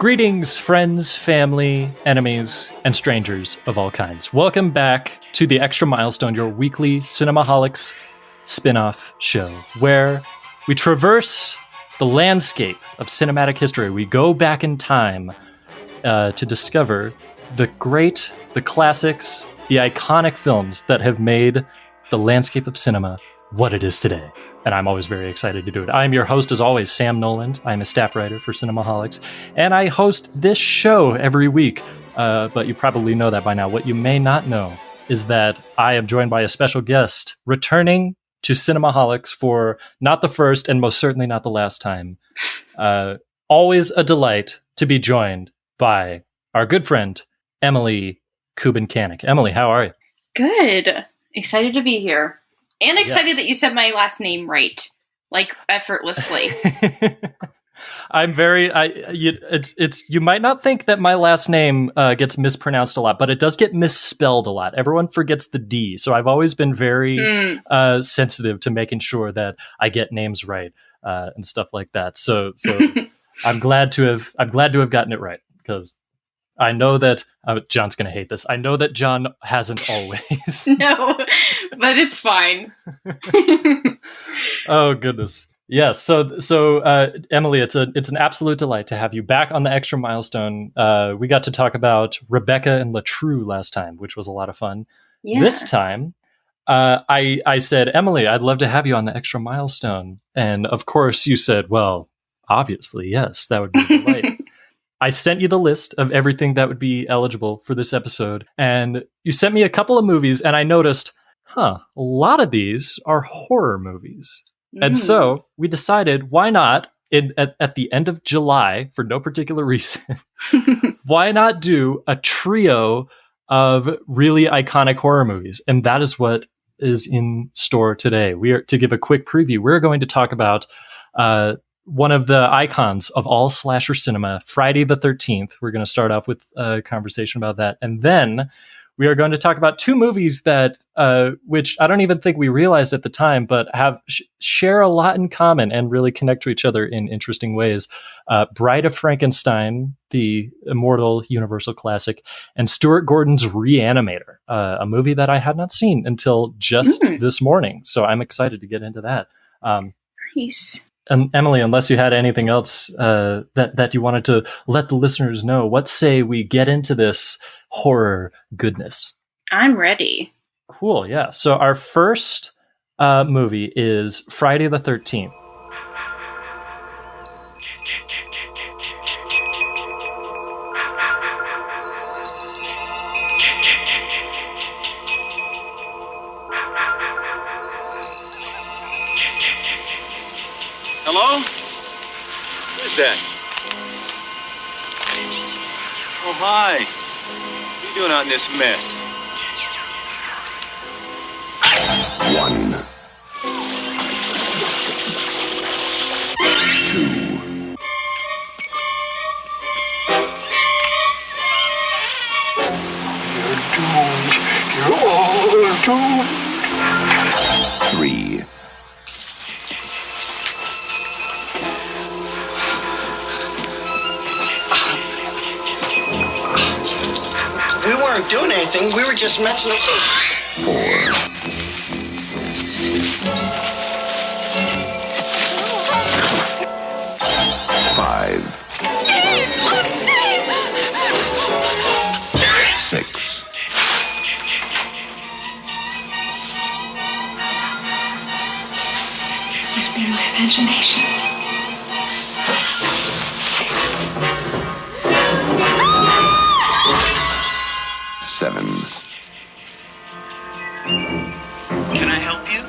Greetings, friends, family, enemies, and strangers of all kinds. Welcome back to the Extra Milestone, your weekly Cinemaholics spin-off show, where we traverse the landscape of cinematic history. We go back in time to discover the great, the classics, the iconic films that have made the landscape of cinema what it is today. And I'm always very excited to do it. I'm your host, as always, Sam Noland. I'm a staff writer for Cinemaholics, and I host this show every week. But you probably know that by now. What you may not know is that I am joined by a special guest returning to Cinemaholics for not the first and most certainly not the last time. Always a delight to be joined by our good friend, Emily Kubincanek. Emily, how are you? Good. Excited to be here. And excited that you said my last name right, like effortlessly. I'm very. You might not think that my last name gets mispronounced a lot, but it does get misspelled a lot. Everyone forgets the D, so I've always been very sensitive to making sure that I get names right and stuff like that. So I'm glad to have gotten it right, because I know that John's going to hate this. I know that John hasn't always. No, but it's fine. Oh, goodness. Yes. So Emily, it's an absolute delight to have you back on the Extra Milestone. We got to talk about Rebecca and LaTrue last time, which was a lot of fun. Yeah. This time, I said, Emily, I'd love to have you on the Extra Milestone. And of course you said, well, obviously, yes, that would be a delight. I sent you the list of everything that would be eligible for this episode, and you sent me a couple of movies, and I noticed, a lot of these are horror movies. And so we decided, why not, at the end of July, for no particular reason, why not do a trio of really iconic horror movies? And that is what is in store today. To give a quick preview, we're going to talk about one of the icons of all slasher cinema, Friday the 13th. We're going to start off with a conversation about that. And then we are going to talk about two movies that, which I don't even think we realized at the time, but share a lot in common and really connect to each other in interesting ways. Bride of Frankenstein, the immortal universal classic, and Stuart Gordon's Re-Animator, a movie that I had not seen until just this morning. So I'm excited to get into that. Nice. And Emily, unless you had anything else that you wanted to let the listeners know, what say we get into this horror goodness? I'm ready. Cool, yeah. So our first movie is Friday the 13th. Hello? Who's that? Oh, hi. What are you doing out in this mess? 1, 2. You're doomed. You're all doomed. 3. We weren't doing anything. We were just messing up. 4. 5. 6. 'Must be my imagination. 7. Can I help you?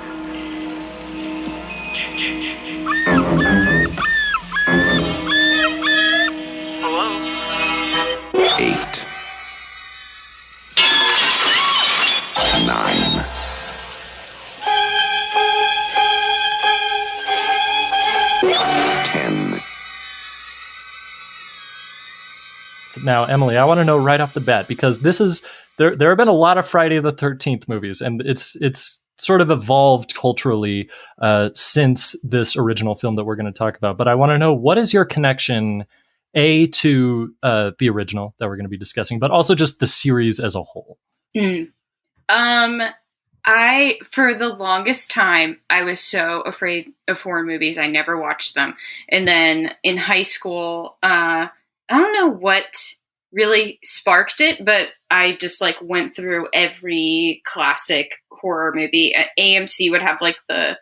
Hello? 8. 9. 10. Now, Emily, I want to know right off the bat, because this is there have been a lot of Friday the 13th movies, and it's sort of evolved culturally since this original film that we're going to talk about. But I want to know, what is your connection to the original that we're going to be discussing, but also just the series as a whole. For the longest time, I was so afraid of horror movies. I never watched them. And then in high school, I don't know what really sparked it, but I just like went through every classic horror movie. AMC would have like the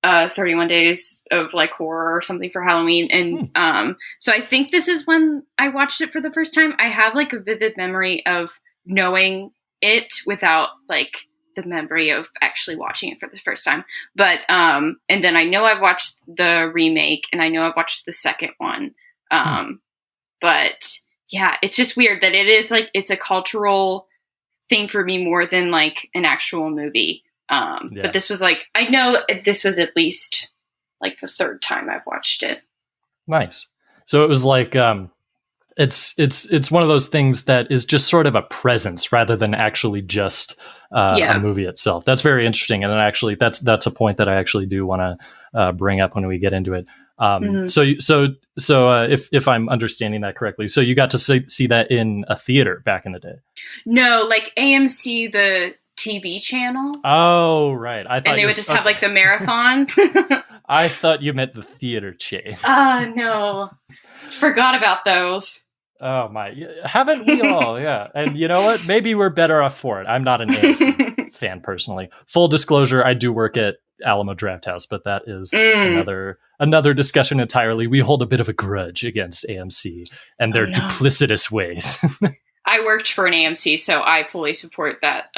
31 Days of like horror or something for Halloween. And so I think this is when I watched it for the first time. I have like a vivid memory of knowing it without like the memory of actually watching it for the first time. But and then I know I've watched the remake and I know I've watched the second one. But yeah, it's just weird that it is like it's a cultural thing for me more than like an actual movie. But this was like, I know this was at least like the third time I've watched it. Nice. So it was like it's one of those things that is just sort of a presence rather than actually just a movie itself. That's very interesting, and then actually that's a point that I actually do want to bring up when we get into it. So if I'm understanding that correctly, so you got to see that in a theater back in the day? No, like AMC, the TV channel. Oh, right. I thought and they would just have like the marathon. I thought you meant the theater chain. No. Forgot about those. Oh my, haven't we all? Yeah. And you know what? Maybe we're better off for it. I'm not an AMC fan personally. Full disclosure, I do work at Alamo Drafthouse, but that is another discussion entirely. We hold a bit of a grudge against AMC and their duplicitous ways. I worked for an AMC, so I fully support that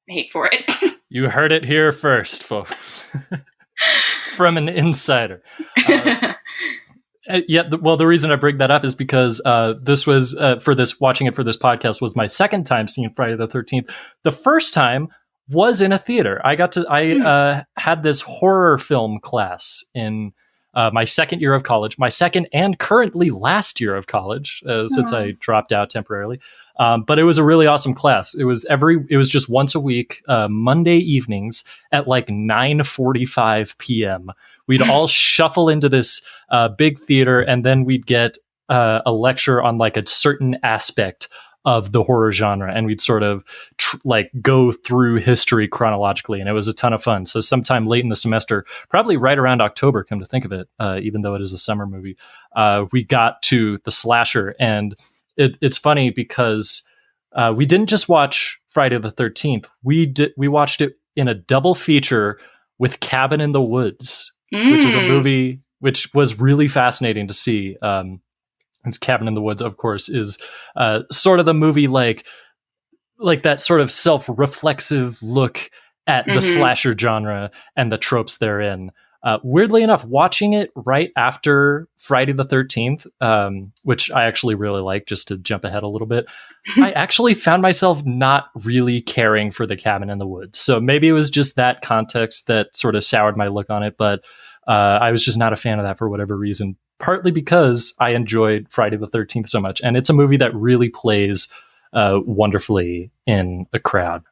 hate for it. You heard it here first, folks. From an insider. The reason I bring that up is because this was watching it for this podcast was my second time seeing Friday the 13th. The first time was in a theater. I had this horror film class in my second year of college, my second and currently last year of college, since I dropped out temporarily. But it was a really awesome class. It was just once a week, Monday evenings at like 9:45 p.m. We'd all shuffle into this big theater, and then we'd get a lecture on like a certain aspect of the horror genre, and we'd sort of go through history chronologically, and it was a ton of fun. So sometime late in the semester, probably right around October, come to think of it, even though it is a summer movie, we got to the slasher, and it's funny because we didn't just watch Friday the 13th. We watched it in a double feature with Cabin in the Woods, which is a movie which was really fascinating to see. It's Cabin in the Woods, of course, is sort of the movie like that sort of self-reflexive look at the slasher genre and the tropes therein. Weirdly enough, watching it right after Friday the 13th, which I actually really like, just to jump ahead a little bit, I actually found myself not really caring for the Cabin in the Woods. So maybe it was just that context that sort of soured my look on it, but I was just not a fan of that for whatever reason, partly because I enjoyed Friday the 13th so much. And it's a movie that really plays wonderfully in a crowd.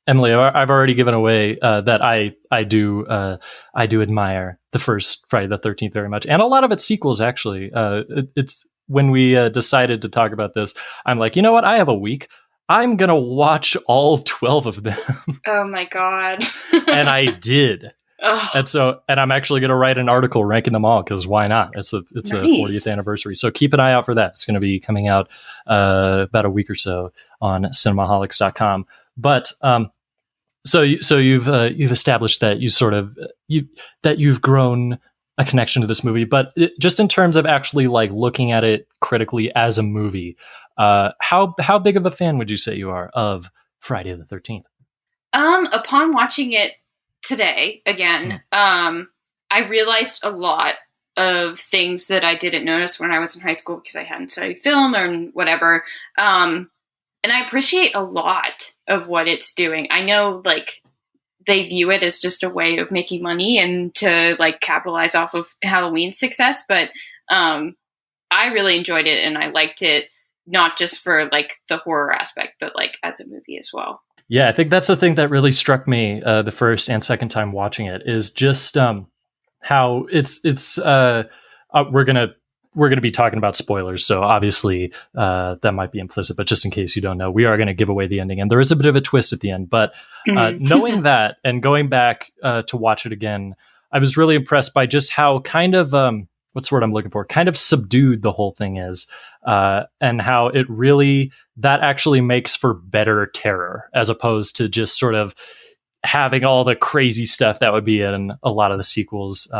Emily, I've already given away that I do admire the first Friday the 13th very much, and a lot of its sequels. Actually, it's when we decided to talk about this, I'm like, you know what? I have a week. I'm gonna watch all 12 of them. Oh my god! And I did. And I'm actually going to write an article ranking them all, because why not? It's a 40th anniversary. So keep an eye out for that. It's going to be coming out about a week or so on cinemaholics.com. But so you've established that you've grown a connection to this movie, but just in terms of actually like looking at it critically as a movie, how big of a fan would you say you are of Friday the 13th? Upon watching it today again, I realized a lot of things that I didn't notice when I was in high school because I hadn't studied film or whatever. And I appreciate a lot of what it's doing. I know like they view it as just a way of making money and to like capitalize off of Halloween's success, but I really enjoyed it, and I liked it not just for like the horror aspect, but like as a movie as well. Yeah, I think that's the thing that really struck me the first and second time watching it, is just how it's we're going to we're going to be talking about spoilers, so obviously that might be implicit, but just in case you don't know, we are going to give away the ending, and there is a bit of a twist at the end. But knowing that and going back to watch it again, I was really impressed by just how kind of what's the word I'm looking for? Kind of subdued the whole thing is, and how it really, that actually makes for better terror as opposed to just sort of having all the crazy stuff that would be in a lot of the sequels.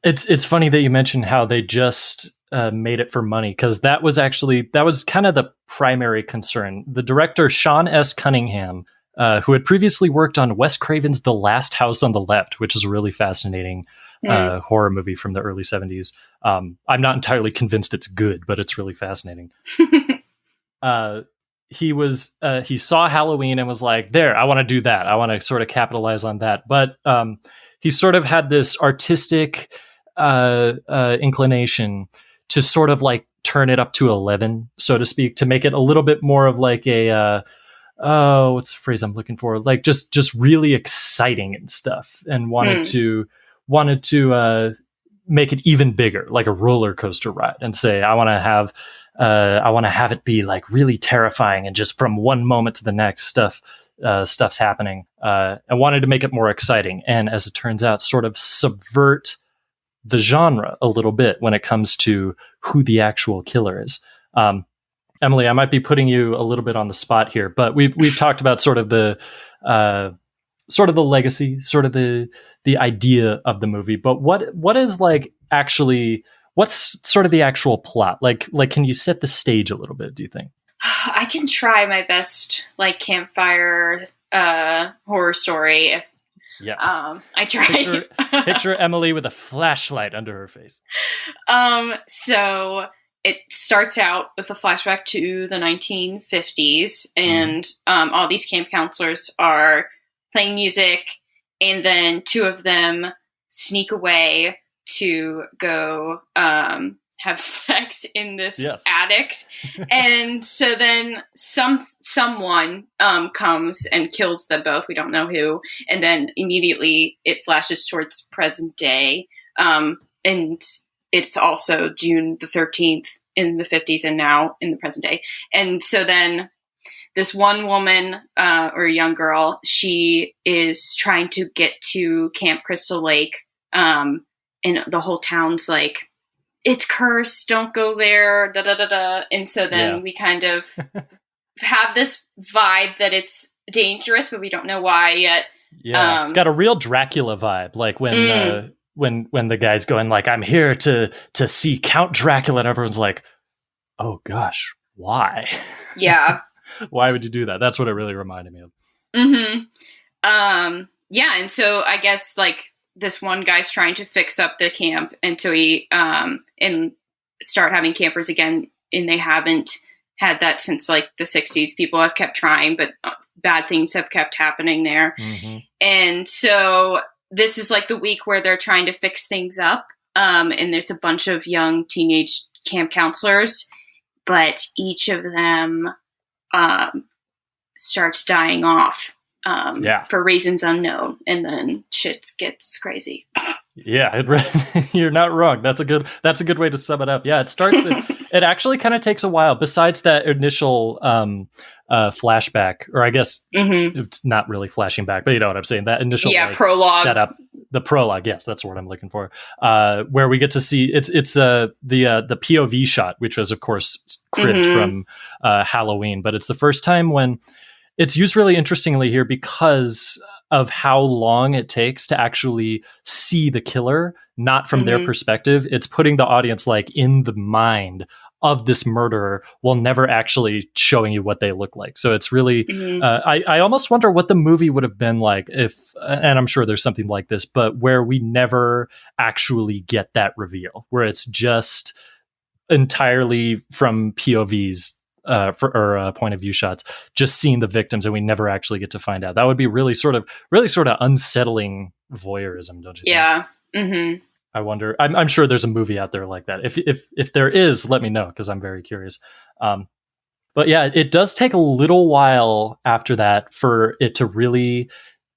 It's funny that you mentioned how they just made it for money, because that was kind of the primary concern. The director, Sean S. Cunningham, who had previously worked on Wes Craven's The Last House on the Left, which is a really fascinating horror movie from the early 70s. I'm not entirely convinced it's good, but it's really fascinating. He saw Halloween and was like, there, I want to do that. I want to sort of capitalize on that. But he sort of had this artistic inclination to sort of like turn it up to 11, so to speak, to make it a little bit more of like a, what's the phrase I'm looking for? Like just really exciting and stuff, and wanted to make it even bigger, like a roller coaster ride, and say, I want to have it be like really terrifying, and just from one moment to the next stuff's happening. I wanted to make it more exciting, and as it turns out, sort of subvert the genre a little bit when it comes to who the actual killer is. Emily, I might be putting you a little bit on the spot here, but we've talked about sort of the legacy, sort of the idea of the movie. But what is like actually, what's sort of the actual plot? Like can you set the stage a little bit, do you think? I can try my best, like campfire horror story. If yes, I try. Picture Emily with a flashlight under her face. So it starts out with a flashback to the 1950s, and all these camp counselors are playing music, and then two of them sneak away to go have sex in this attic. And so then someone comes and kills them both. We don't know who. And then immediately it flashes towards present day. And it's also June the 13th in the 50s and now in the present day. And so then this one woman or young girl, she is trying to get to Camp Crystal Lake. And the whole town's like, it's cursed, don't go there, da da da da. And so then we kind of have this vibe that it's dangerous, but we don't know why yet. Yeah, it's got a real Dracula vibe, like when the guy's going like, I'm here to see Count Dracula, and everyone's like, oh gosh, why? Yeah. Why would you do that? That's what it really reminded me of. Yeah, and so I guess like this one guy's trying to fix up the camp until he and start having campers again, and they haven't had that since like the 60s. People have kept trying, but bad things have kept happening there. And so this is like the week where they're trying to fix things up, and there's a bunch of young teenage camp counselors, but each of them starts dying off for reasons unknown, and then shit gets crazy. Yeah, you're not wrong. That's a good way to sum it up. Yeah, it starts with, it actually kind of takes a while. Besides that initial flashback, or I guess it's not really flashing back, but you know what I'm saying. That initial prologue setup, the prologue. Yes, that's the word I'm looking for. Where we get to see it's the POV shot, which was of course cribbed from Halloween, but it's the first time when it's used really interestingly here because of how long it takes to actually see the killer, not from their perspective. It's putting the audience like in the mind of this murderer while never actually showing you what they look like. So it's really, I almost wonder what the movie would have been like if, and I'm sure there's something like this, but where we never actually get that reveal, where it's just entirely from POVs, point of view shots, just seeing the victims, and we never actually get to find out. That would be really sort of unsettling voyeurism, don't you think? Yeah. I wonder. I'm sure there's a movie out there like that. If there is, let me know, because I'm very curious. But yeah, it does take a little while after that for it to really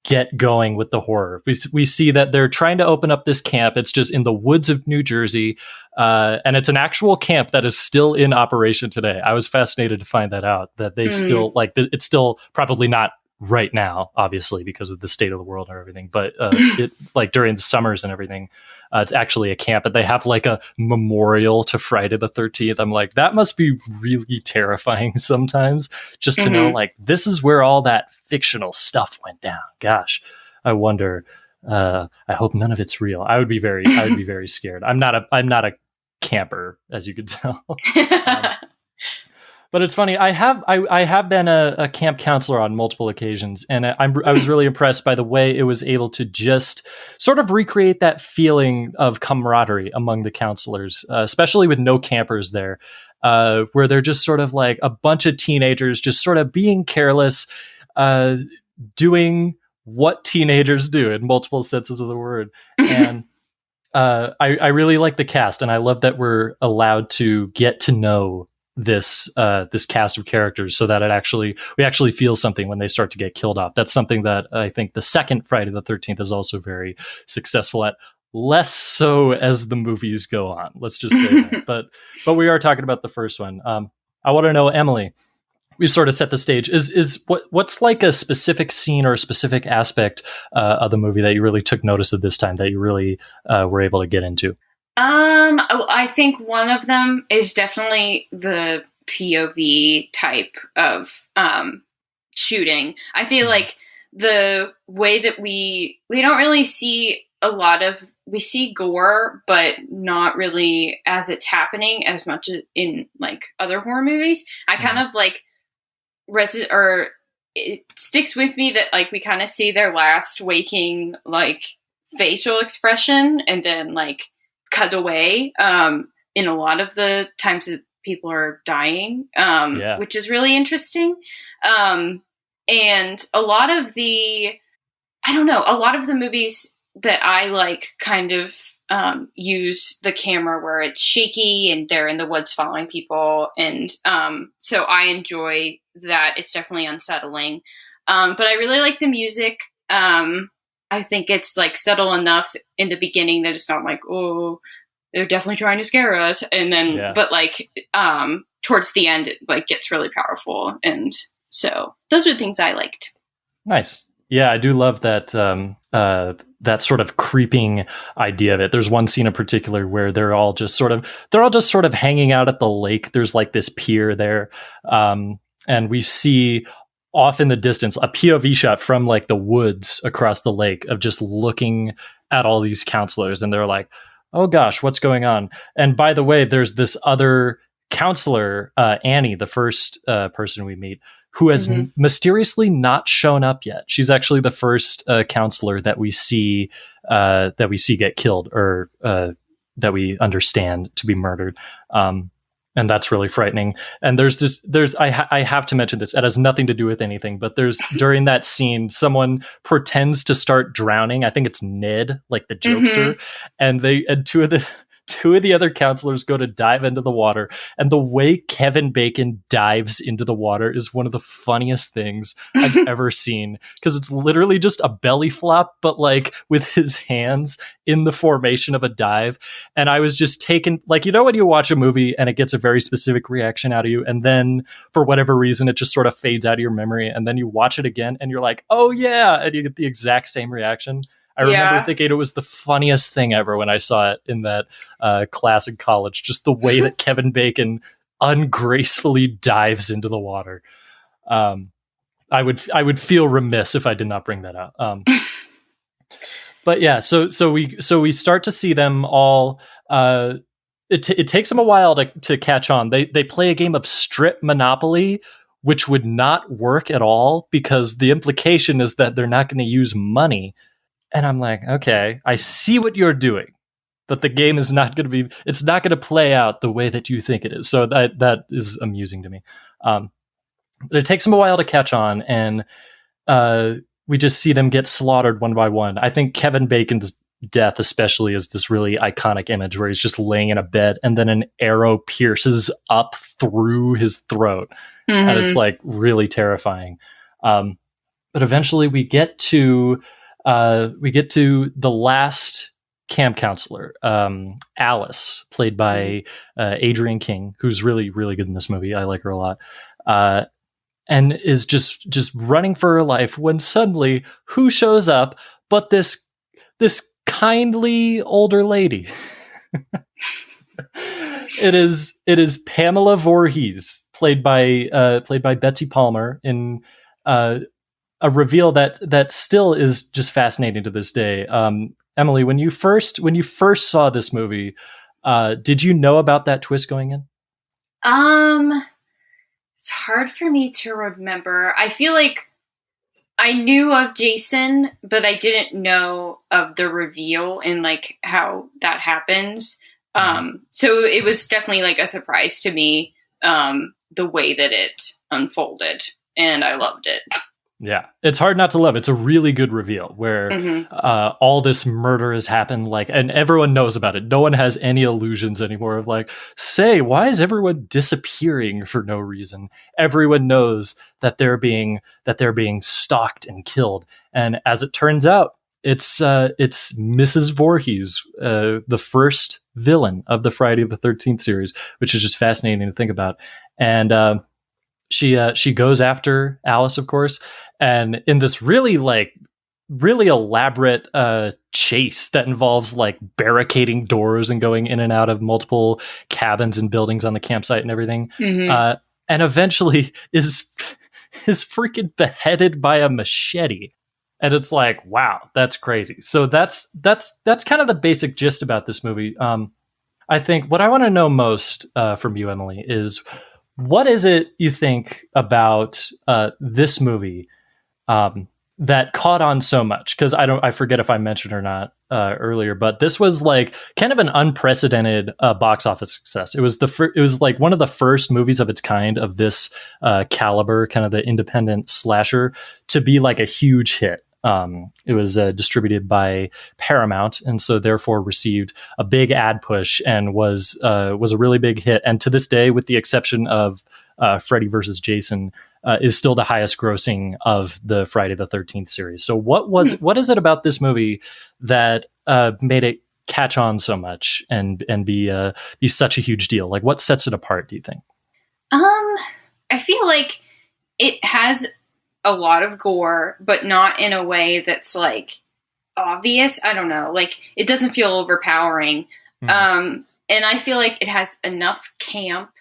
get going with the horror. We see that they're trying to open up this camp. It's just in the woods of New Jersey, and it's an actual camp that is still in operation today. I was fascinated to find that out, that they still, like, it's still probably not right now, obviously, because of the state of the world and everything, but it, like, during the summers and everything, it's actually a camp, and they have like a memorial to Friday the 13th. I'm like, that must be really terrifying sometimes, just to know, like, this is where all that fictional stuff went down. Gosh, I wonder. I hope none of it's real. I would be very scared. I'm not a camper, as you could tell. But it's funny. I have been a camp counselor on multiple occasions, and I was really impressed by the way it was able to just sort of recreate that feeling of camaraderie among the counselors, especially with no campers there, where they're just sort of like a bunch of teenagers just sort of being careless, doing what teenagers do in multiple senses of the word. And I really like the cast, and I love that we're allowed to get to know this cast of characters, so that we actually feel something when they start to get killed off. That's something that I think the second Friday the 13th is also very successful at. Less so as the movies go on. Let's just say that. But we are talking about the first one. I want to know, Emily, we've sort of set the stage. Is what's like a specific scene or a specific aspect of the movie that you really took notice of this time, that you really were able to get into? I think one of them is definitely the POV type of shooting. I feel like the way that we don't really see we see gore, but not really as it's happening as much as in like other horror movies. I kind of like it sticks with me that like we kind of see their last waking like facial expression, and then like cut away in a lot of the times that people are dying, which is really interesting. And a lot of the movies that I like kind of use the camera where it's shaky and they're in the woods following people. And so I enjoy that. It's definitely unsettling. But I really like the music. I think it's like subtle enough in the beginning that it's not like, oh, they're definitely trying to scare us. And then, but like, towards the end, it like gets really powerful. And so those are the things I liked. Nice. Yeah, I do love that, that sort of creeping idea of it. There's one scene in particular where they're all just sort of hanging out at the lake. There's like this pier there. And we see off in the distance a POV shot from like the woods across the lake of just looking at all these counselors, and they're like, oh gosh, what's going on? And by the way, there's this other counselor, Annie, the first person we meet, who has mysteriously not shown up yet. She's actually the first counselor that we see get killed, or that we understand to be murdered. And that's really frightening. And I have to mention this. It has nothing to do with anything, but during that scene, someone pretends to start drowning. I think it's Ned, like the jokester. And two of the other counselors go to dive into the water. And the way Kevin Bacon dives into the water is one of the funniest things I've ever seen. Because it's literally just a belly flop, but like with his hands in the formation of a dive. And I was just taken, like, you know, when you watch a movie and it gets a very specific reaction out of you, and then for whatever reason, it just sort of fades out of your memory. And then you watch it again and you're like, oh yeah. And you get the exact same reaction. I remember thinking it was the funniest thing ever when I saw it in that class in college. Just the way that Kevin Bacon ungracefully dives into the water. I would feel remiss if I did not bring that up. But yeah, so we start to see them all. It takes them a while to catch on. They play a game of strip Monopoly, which would not work at all because the implication is that they're not going to use money. And I'm like, okay, I see what you're doing, but the game is not going to play out the way that you think it is. So that is amusing to me. But it takes them a while to catch on, and we just see them get slaughtered one by one. I think Kevin Bacon's death especially is this really iconic image where he's just laying in a bed and then an arrow pierces up through his throat. And it's like really terrifying. but eventually we get to the last camp counselor, Alice, played by Adrienne King, who's really, really good in this movie. I like her a lot. And is just running for her life when suddenly who shows up but this kindly older lady. It is Pamela Voorhees, played by Betsy Palmer, in a reveal that still is just fascinating to this day. Emily, when you first saw this movie, did you know about that twist going in? It's hard for me to remember. I feel like I knew of Jason, but I didn't know of the reveal and like how that happens. So it was definitely like a surprise to me, the way that it unfolded, and I loved it. Yeah, it's hard not to love. It's a really good reveal where all this murder has happened, like, and everyone knows about it. No one has any illusions anymore of like, say, why is everyone disappearing for no reason? Everyone knows that they're being stalked and killed, and as it turns out, it's Mrs. Voorhees, the first villain of the Friday the 13th series, which is just fascinating to think about, and she goes after Alice, of course. And in this really elaborate chase that involves like barricading doors and going in and out of multiple cabins and buildings on the campsite and everything, and eventually is freaking beheaded by a machete. And it's like, wow, that's crazy. So that's kind of the basic gist about this movie. I think what I want to know most from you, Emily, is what is it you think about this movie that caught on so much? Because I forget if I mentioned or not earlier, but this was like kind of an unprecedented box office success. It was like one of the first movies of its kind of this caliber, kind of the independent slasher, to be like a huge hit. It was distributed by Paramount, and so therefore received a big ad push and was a really big hit. And to this day, with the exception of Freddy vs. Jason, is still the highest grossing of the Friday the 13th series. So what is it about this movie that made it catch on so much and be such a huge deal? Like, what sets it apart, do you think? I feel like it has a lot of gore, but not in a way that's like obvious. I don't know. Like, it doesn't feel overpowering. And I feel like it has enough camp,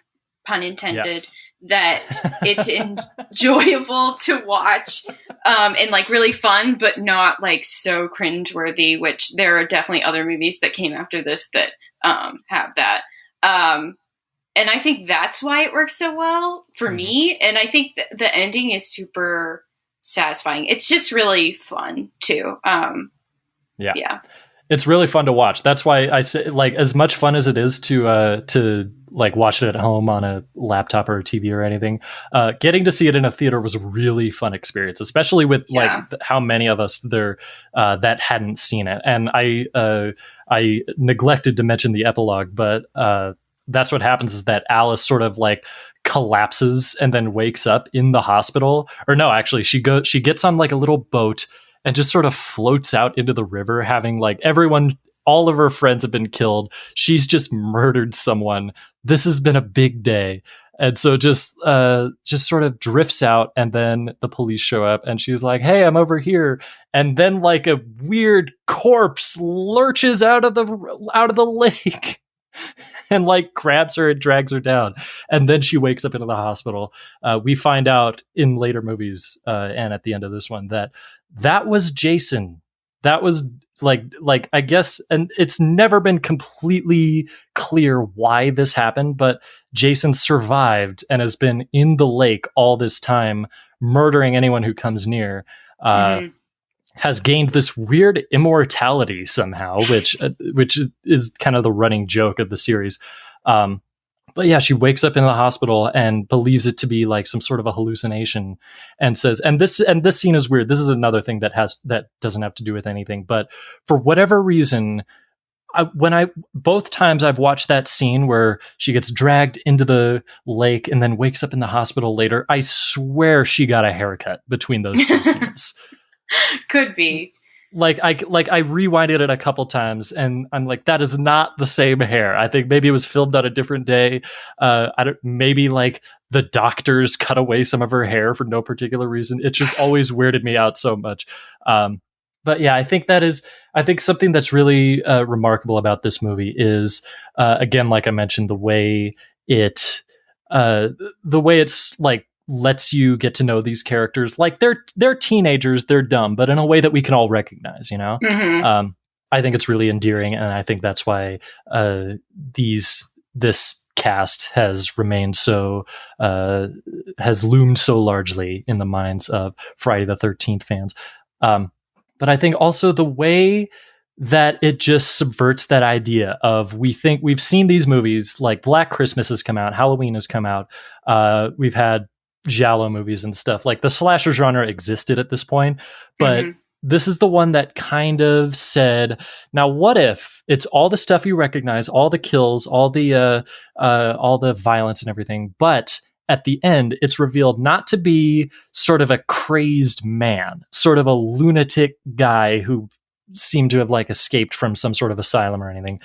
pun intended, yes, that it's enjoyable to watch, and like really fun, but not like so cringeworthy, which there are definitely other movies that came after this that have that. And I think that's why it works so well for me. And I think the ending is super satisfying. It's just really fun too. Yeah. It's really fun to watch. That's why I say, like, as much fun as it is to like watch it at home on a laptop or a TV or anything, getting to see it in a theater was a really fun experience, especially with like how many of us there that hadn't seen it. And I neglected to mention the epilogue, but that's what happens, is that Alice sort of like collapses and then wakes up in the hospital. Or no, actually she gets on like a little boat and just sort of floats out into the river, having like all of her friends have been killed. She's just murdered someone. This has been a big day. And so just sort of drifts out, and then the police show up and she's like, "Hey, I'm over here." And then like a weird corpse lurches out of the lake and like grabs her and drags her down. And then she wakes up in the hospital. We find out in later movies and at the end of this one that was Jason. That was like I guess, and it's never been completely clear why this happened, but Jason survived and has been in the lake all this time, murdering anyone who comes near. Has gained this weird immortality somehow, which is kind of the running joke of the series. But yeah, she wakes up in the hospital and believes it to be like some sort of a hallucination, and says, and this scene is weird. This is another thing that doesn't have to do with anything, but for whatever reason, both times I've watched that scene where she gets dragged into the lake and then wakes up in the hospital later, I swear she got a haircut between those two scenes. Could be. I rewinded it a couple times and I'm like, that is not the same hair. I think maybe it was filmed on a different day. Maybe like the doctors cut away some of her hair for no particular reason. It just always weirded me out so much. But yeah, I think something that's really remarkable about this movie is, again, like I mentioned, the way it's like lets you get to know these characters. Like they're teenagers, they're dumb, but in a way that we can all recognize, you know? Mm-hmm. I think it's really endearing. And I think that's why this cast has remained has loomed so largely in the minds of Friday the 13th fans. But I think also the way that it just subverts that idea of, we think we've seen these movies, like Black Christmas has come out, Halloween has come out. We've had giallo movies and stuff. Like the slasher genre existed at this point, but this is the one that kind of said, now what if it's all the stuff you recognize, all the kills, all the violence and everything, but at the end, it's revealed not to be sort of a crazed man, sort of a lunatic guy who seemed to have like escaped from some sort of asylum or anything,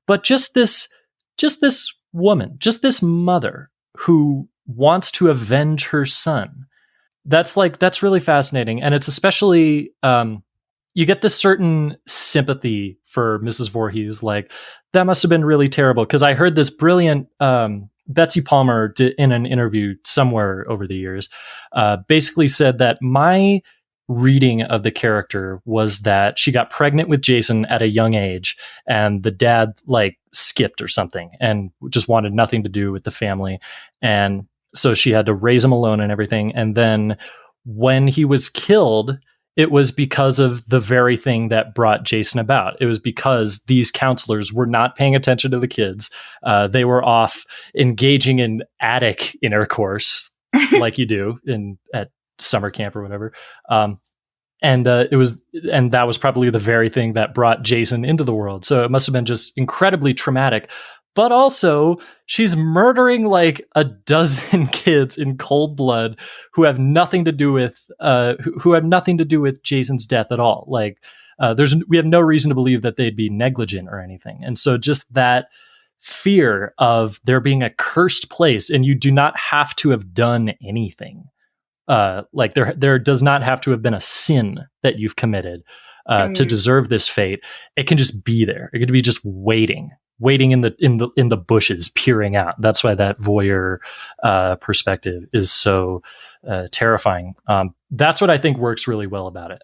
but just this woman, just this mother who wants to avenge her son. That's really fascinating. And it's especially, you get this certain sympathy for Mrs. Voorhees. Like, that must have been really terrible. Cause I heard this brilliant, Betsy Palmer in an interview somewhere over the years, basically said that my reading of the character was that she got pregnant with Jason at a young age and the dad like skipped or something and just wanted nothing to do with the family. And so she had to raise him alone and everything. And then when he was killed, it was because of the very thing that brought Jason about. It was because these counselors were not paying attention to the kids. They were off engaging in attic intercourse like you do at summer camp or whatever. And that was probably the very thing that brought Jason into the world. So it must have been just incredibly traumatic. But also, she's murdering like a dozen kids in cold blood who have nothing to do with Jason's death at all. Like, we have no reason to believe that they'd be negligent or anything. And so, just that fear of there being a cursed place, and you do not have to have done anything. Like there does not have to have been a sin that you've committed to deserve this fate. It can just be there. It could be just waiting in the bushes, peering out. That's why that voyeur perspective is so terrifying. That's what I think works really well about it.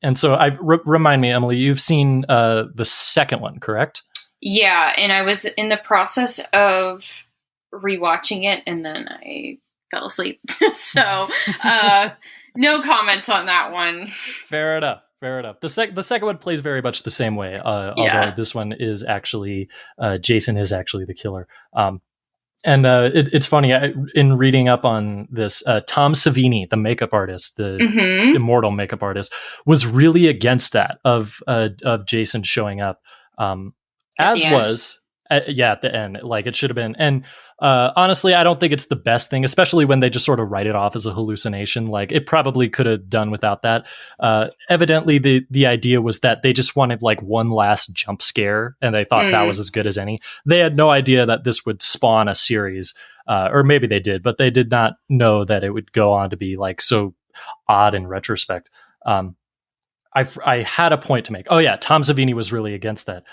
And so remind me, Emily, you've seen the second one, correct? Yeah, and I was in the process of rewatching it, and then I fell asleep. So no comments on that one. Fair enough. The second one plays very much the same way, although this one is actually Jason is actually the killer. And it's funny, in reading up on this, Tom Savini, the makeup artist, the immortal makeup artist, was really against that of Jason showing up, at the end. Like, it should have been. And honestly, I don't think it's the best thing, especially when they just sort of write it off as a hallucination. Like, it probably could have done without that. Evidently, the idea was that they just wanted like one last jump scare, and they thought that was as good as any. They had no idea that this would spawn a series, or maybe they did, but they did not know that it would go on to be like so odd in retrospect. I had a point to make. Oh yeah, Tom Savini was really against that.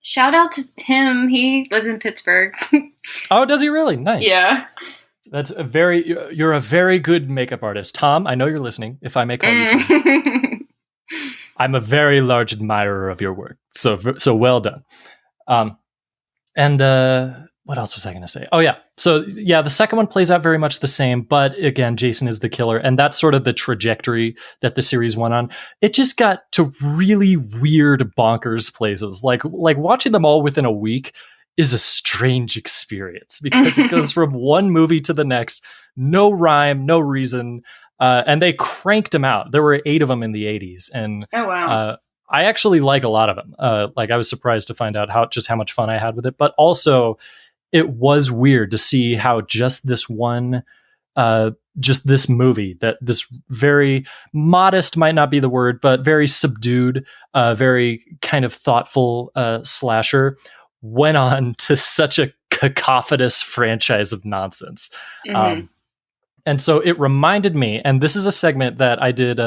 Shout out to him. He lives in Pittsburgh. Oh, does he really? Nice. Yeah. You're a very good makeup artist. Tom, I know you're listening. If I may call you I'm a very large admirer of your work. So well done. What else was I going to say? Oh yeah. So yeah, the second one plays out very much the same, but again, Jason is the killer. And that's sort of the trajectory that the series went on. It just got to really weird, bonkers places. Like watching them all within a week is a strange experience because it goes from one movie to the next, no rhyme, no reason. And they cranked them out. There were 8 of them in the 80s. And oh, wow. I actually like a lot of them. Like I was surprised to find out how much fun I had with it, but also it was weird to see how just this movie, that this very modest, might not be the word, but very subdued, very kind of thoughtful slasher went on to such a cacophonous franchise of nonsense. And so it reminded me, and this is a segment that I did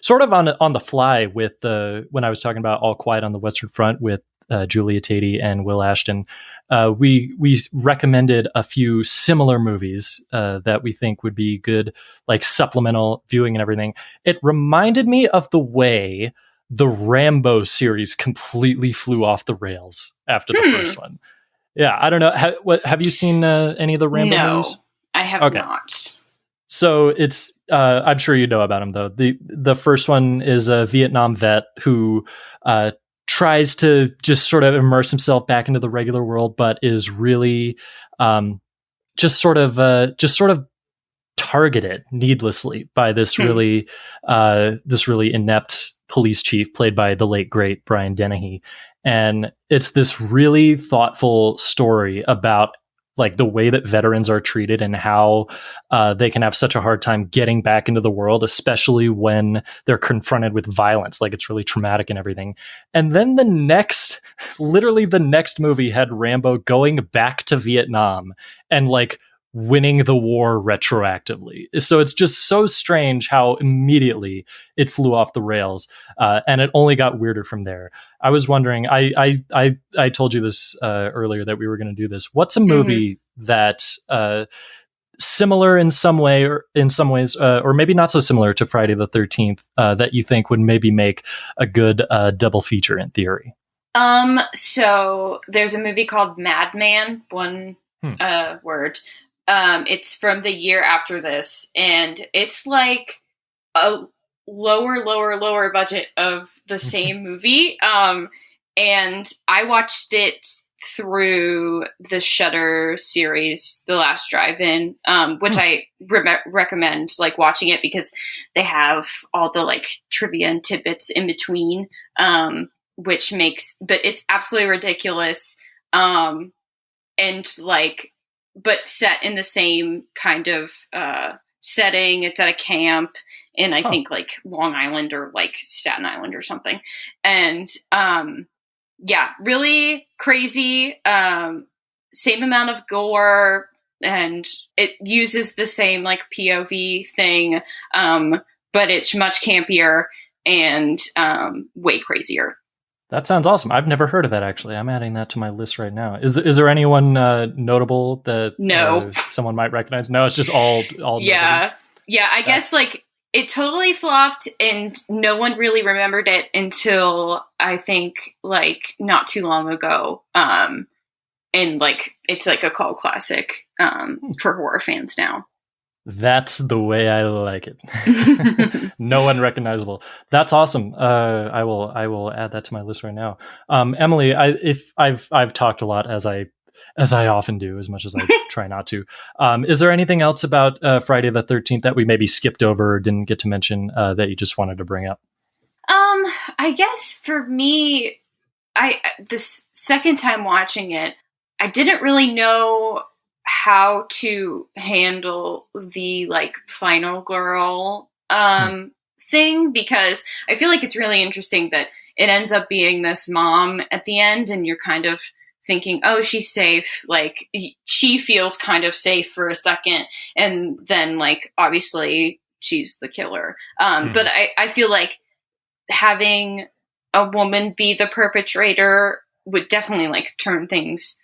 sort of on the fly with when I was talking about All Quiet on the Western Front with Julia Tatey and Will Ashton. We recommended a few similar movies that we think would be good, like supplemental viewing and everything. It reminded me of the way the Rambo series completely flew off the rails after the first one. Yeah, I don't know. Have you seen any of the Rambo movies? No, I have not. So it's, I'm sure you know about him though. The first one is a Vietnam vet who tries to just sort of immerse himself back into the regular world, but is really just sort of targeted needlessly by this really inept police chief played by the late great Brian Dennehy. And it's this really thoughtful story about like the way that veterans are treated and how they can have such a hard time getting back into the world, especially when they're confronted with violence. Like it's really traumatic and everything. And then literally the next movie had Rambo going back to Vietnam and like winning the war retroactively. So it's just so strange how immediately it flew off the rails, and it only got weirder from there. I was wondering, I told you this earlier that we were going to do this. What's a movie that similar in some way or in some ways, or maybe not so similar to Friday the 13th, that you think would maybe make a good double feature in theory? So there's a movie called Madman, one word. It's from the year after this, and it's like a lower budget of the same movie. And I watched it through the Shudder series, The Last Drive-In, which I recommend like watching it because they have all the like trivia and tidbits in between, but it's absolutely ridiculous. And like, but set in the same kind of setting. It's at a camp in, I think, like Long Island or like Staten Island or something. And really crazy. Same amount of gore, and it uses the same like POV thing, but it's much campier and way crazier. That sounds awesome. I've never heard of that, actually. I'm adding that to my list right now. Is there anyone notable that someone might recognize? No, it's just all. Yeah. Notable. Yeah, I guess like it totally flopped and no one really remembered it until I think like not too long ago. And like it's like a cult classic for horror fans now. That's the way I like it. No unrecognizable. That's awesome. I will add that to my list right now. Emily, I've talked a lot as I often do, as much as I try not to. Is there anything else about Friday the 13th that we maybe skipped over or didn't get to mention that you just wanted to bring up? I guess for me, the second time watching it, I didn't really know how to handle the like final girl thing, because I feel like it's really interesting that it ends up being this mom at the end and you're kind of thinking, oh, she's safe. Like she feels kind of safe for a second. And then like, obviously she's the killer. But I feel like having a woman be the perpetrator would definitely like turn things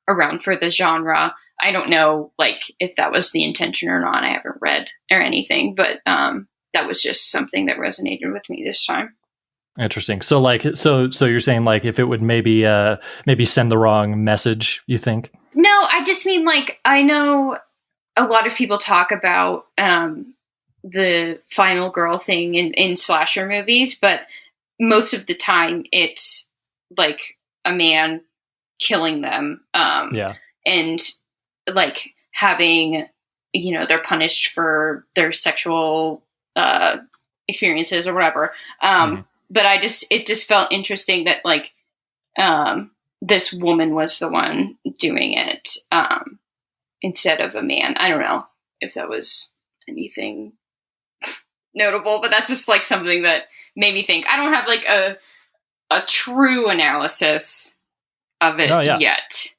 around for the genre. I don't know like if that was the intention or not. I haven't read or anything, but that was just something that resonated with me this time. Interesting. So like, so you're saying like if it would maybe send the wrong message, you think? No, I just mean like, I know a lot of people talk about the final girl thing in slasher movies, but most of the time it's like a man killing them. And like having, they're punished for their sexual experiences or whatever. But it just felt interesting that like this woman was the one doing it instead of a man. I don't know if that was anything notable, but that's just like something that made me think. I don't have like a true analysis of it yet.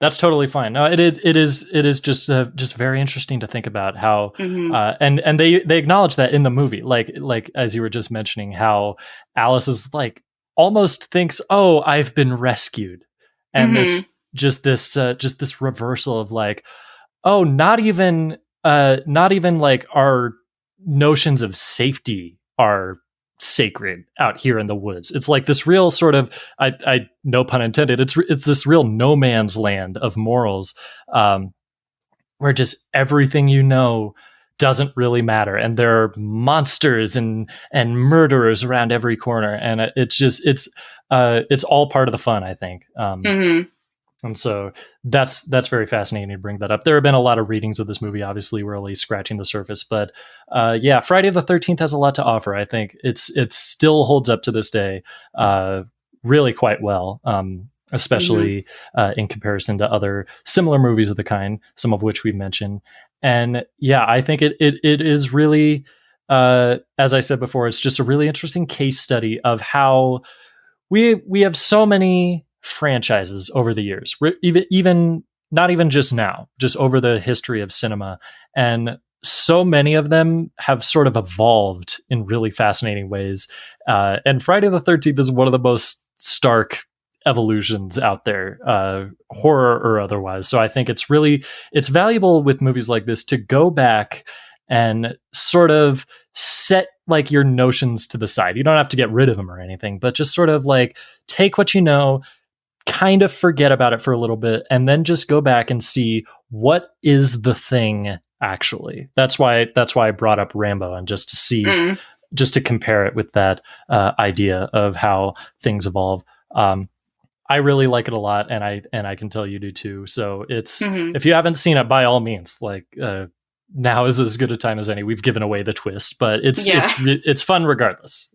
That's totally fine. No, it is just very interesting to think about how, and they acknowledge that in the movie, like as you were just mentioning, how Alice is like almost thinks, oh, I've been rescued, and it's just this reversal of like, oh, not even like our notions of safety are sacred out here in the woods. It's like this real sort of, I no pun intended, it's this real no man's land of morals, where just everything doesn't really matter, and there are monsters and murderers around every corner, and it's all part of the fun, I think. And so that's very fascinating to bring that up. There have been a lot of readings of this movie. Obviously, we're only scratching the surface, but Friday the 13th has a lot to offer. I think it still holds up to this day, really quite well, especially in comparison to other similar movies of the kind, some of which we mentioned. And I think it is really, as I said before, it's just a really interesting case study of how we have so many franchises over the years, even not even just now, just over the history of cinema, and so many of them have sort of evolved in really fascinating ways, and Friday the 13th is one of the most stark evolutions out there, horror or otherwise. So I think it's valuable with movies like this to go back and sort of set like your notions to the side. You don't have to get rid of them or anything, but just sort of like take what you know, kind of forget about it for a little bit, and then just go back and see what is the thing actually. That's why I brought up Rambo, and just to see, just to compare it with that idea of how things evolve. I really like it a lot, and I can tell you do too. So it's, if you haven't seen it, by all means, like now is as good a time as any. We've given away the twist, but it's fun regardless.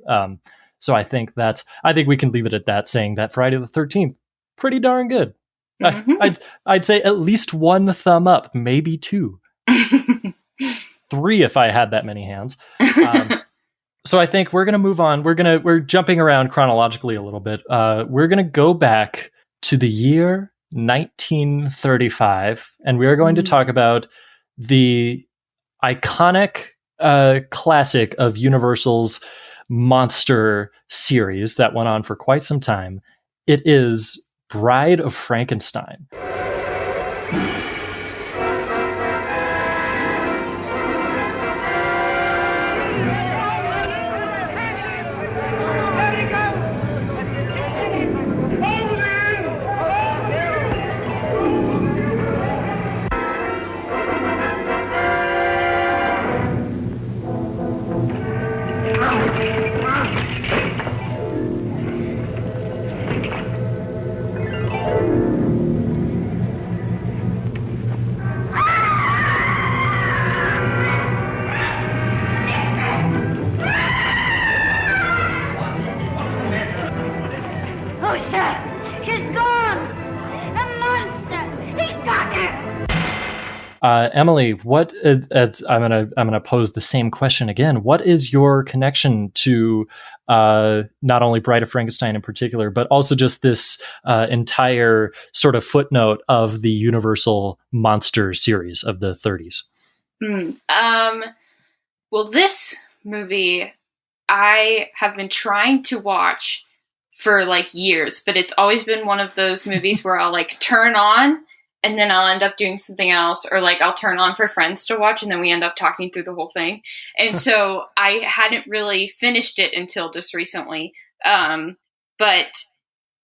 So I think we can leave it at that, saying that Friday the 13th, pretty darn good. I'd say at least one thumb up, maybe two, three if I had that many hands. So I think we're going to move on. We're jumping around chronologically a little bit. We're going to go back to the year 1935, and we are going to talk about the iconic classic of Universal's monster series that went on for quite some time. It is Bride of Frankenstein. Emily, what? I'm gonna pose the same question again. What is your connection to not only Bride of Frankenstein in particular, but also just this entire sort of footnote of the Universal monster series of the 30s? Well, this movie I have been trying to watch for like years, but it's always been one of those movies where I'll like turn on and then I'll end up doing something else, or like I'll turn on for friends to watch and then we end up talking through the whole thing. And so I hadn't really finished it until just recently. But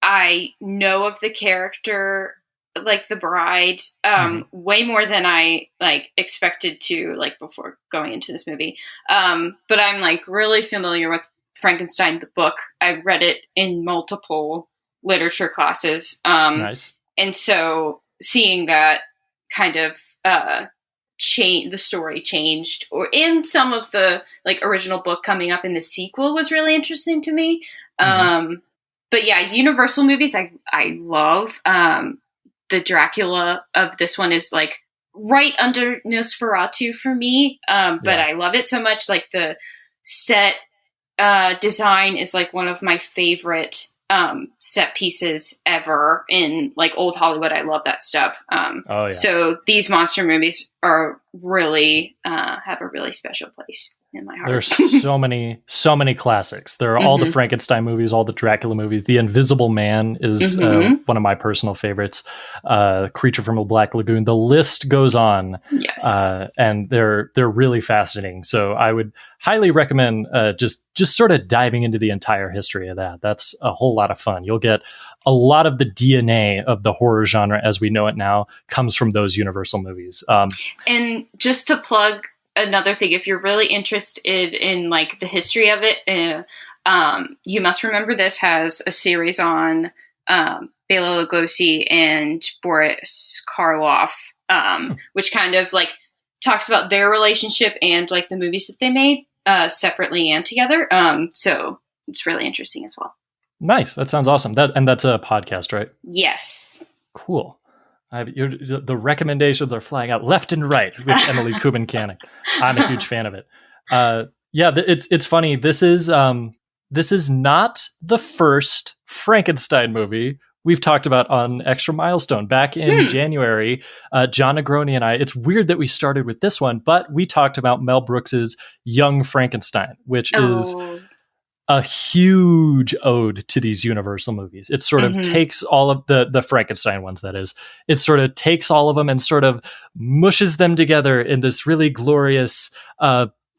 I know of the character, like the bride, way more than I like expected to, like before going into this movie. But I'm like really familiar with Frankenstein, the book. I read it in multiple literature classes. Nice. And so seeing that kind of the story changed, and some of the like original book coming up in the sequel was really interesting to me. But yeah, Universal movies I love. The Dracula of this one is like right under Nosferatu for me. But I love it so much. Like the set design is like one of my favorite set pieces ever in like old Hollywood. I love that stuff. So these monster movies are really have a really special place in my heart. There's so many classics. There are all the Frankenstein movies, all the Dracula movies. The Invisible Man is one of my personal favorites. Creature from a Black Lagoon. The list goes on. Yes. And they're really fascinating. So I would highly recommend just sort of diving into the entire history of that. That's a whole lot of fun. You'll get a lot of the DNA of the horror genre as we know it now comes from those Universal movies. And just to plug another thing, if you're really interested in like the history of it, You Must Remember This has a series on Bela Lugosi and Boris Karloff, which kind of like talks about their relationship and like the movies that they made separately and together. So it's really interesting as well. Nice. That sounds awesome. That's a podcast, right? Yes. Cool. The recommendations are flying out left and right with Emily Kubincanek. I'm a huge fan of it. It's funny. This is not the first Frankenstein movie we've talked about on Extra Milestone. Back in January, John Negroni and I, it's weird that we started with this one, but we talked about Mel Brooks's Young Frankenstein, which is a huge ode to these Universal movies. It sort of takes all of the Frankenstein ones, that is. It sort of takes all of them and sort of mushes them together in this really glorious,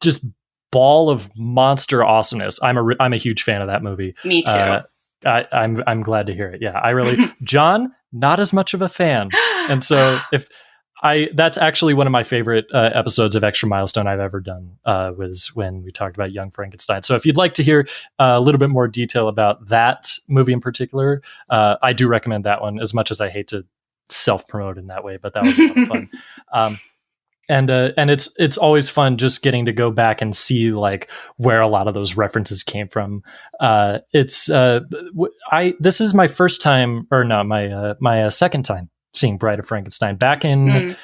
just ball of monster awesomeness. I'm a huge fan of that movie. Me too. I'm glad to hear it. Yeah, I really, John, not as much of a fan. And so that's actually one of my favorite episodes of Extra Milestone I've ever done, was when we talked about Young Frankenstein. So if you'd like to hear a little bit more detail about that movie in particular, I do recommend that one, as much as I hate to self-promote in that way, but that was a lot of fun. And it's always fun just getting to go back and see like where a lot of those references came from. This is my first time, or no, my second time seeing Bride of Frankenstein. Back in,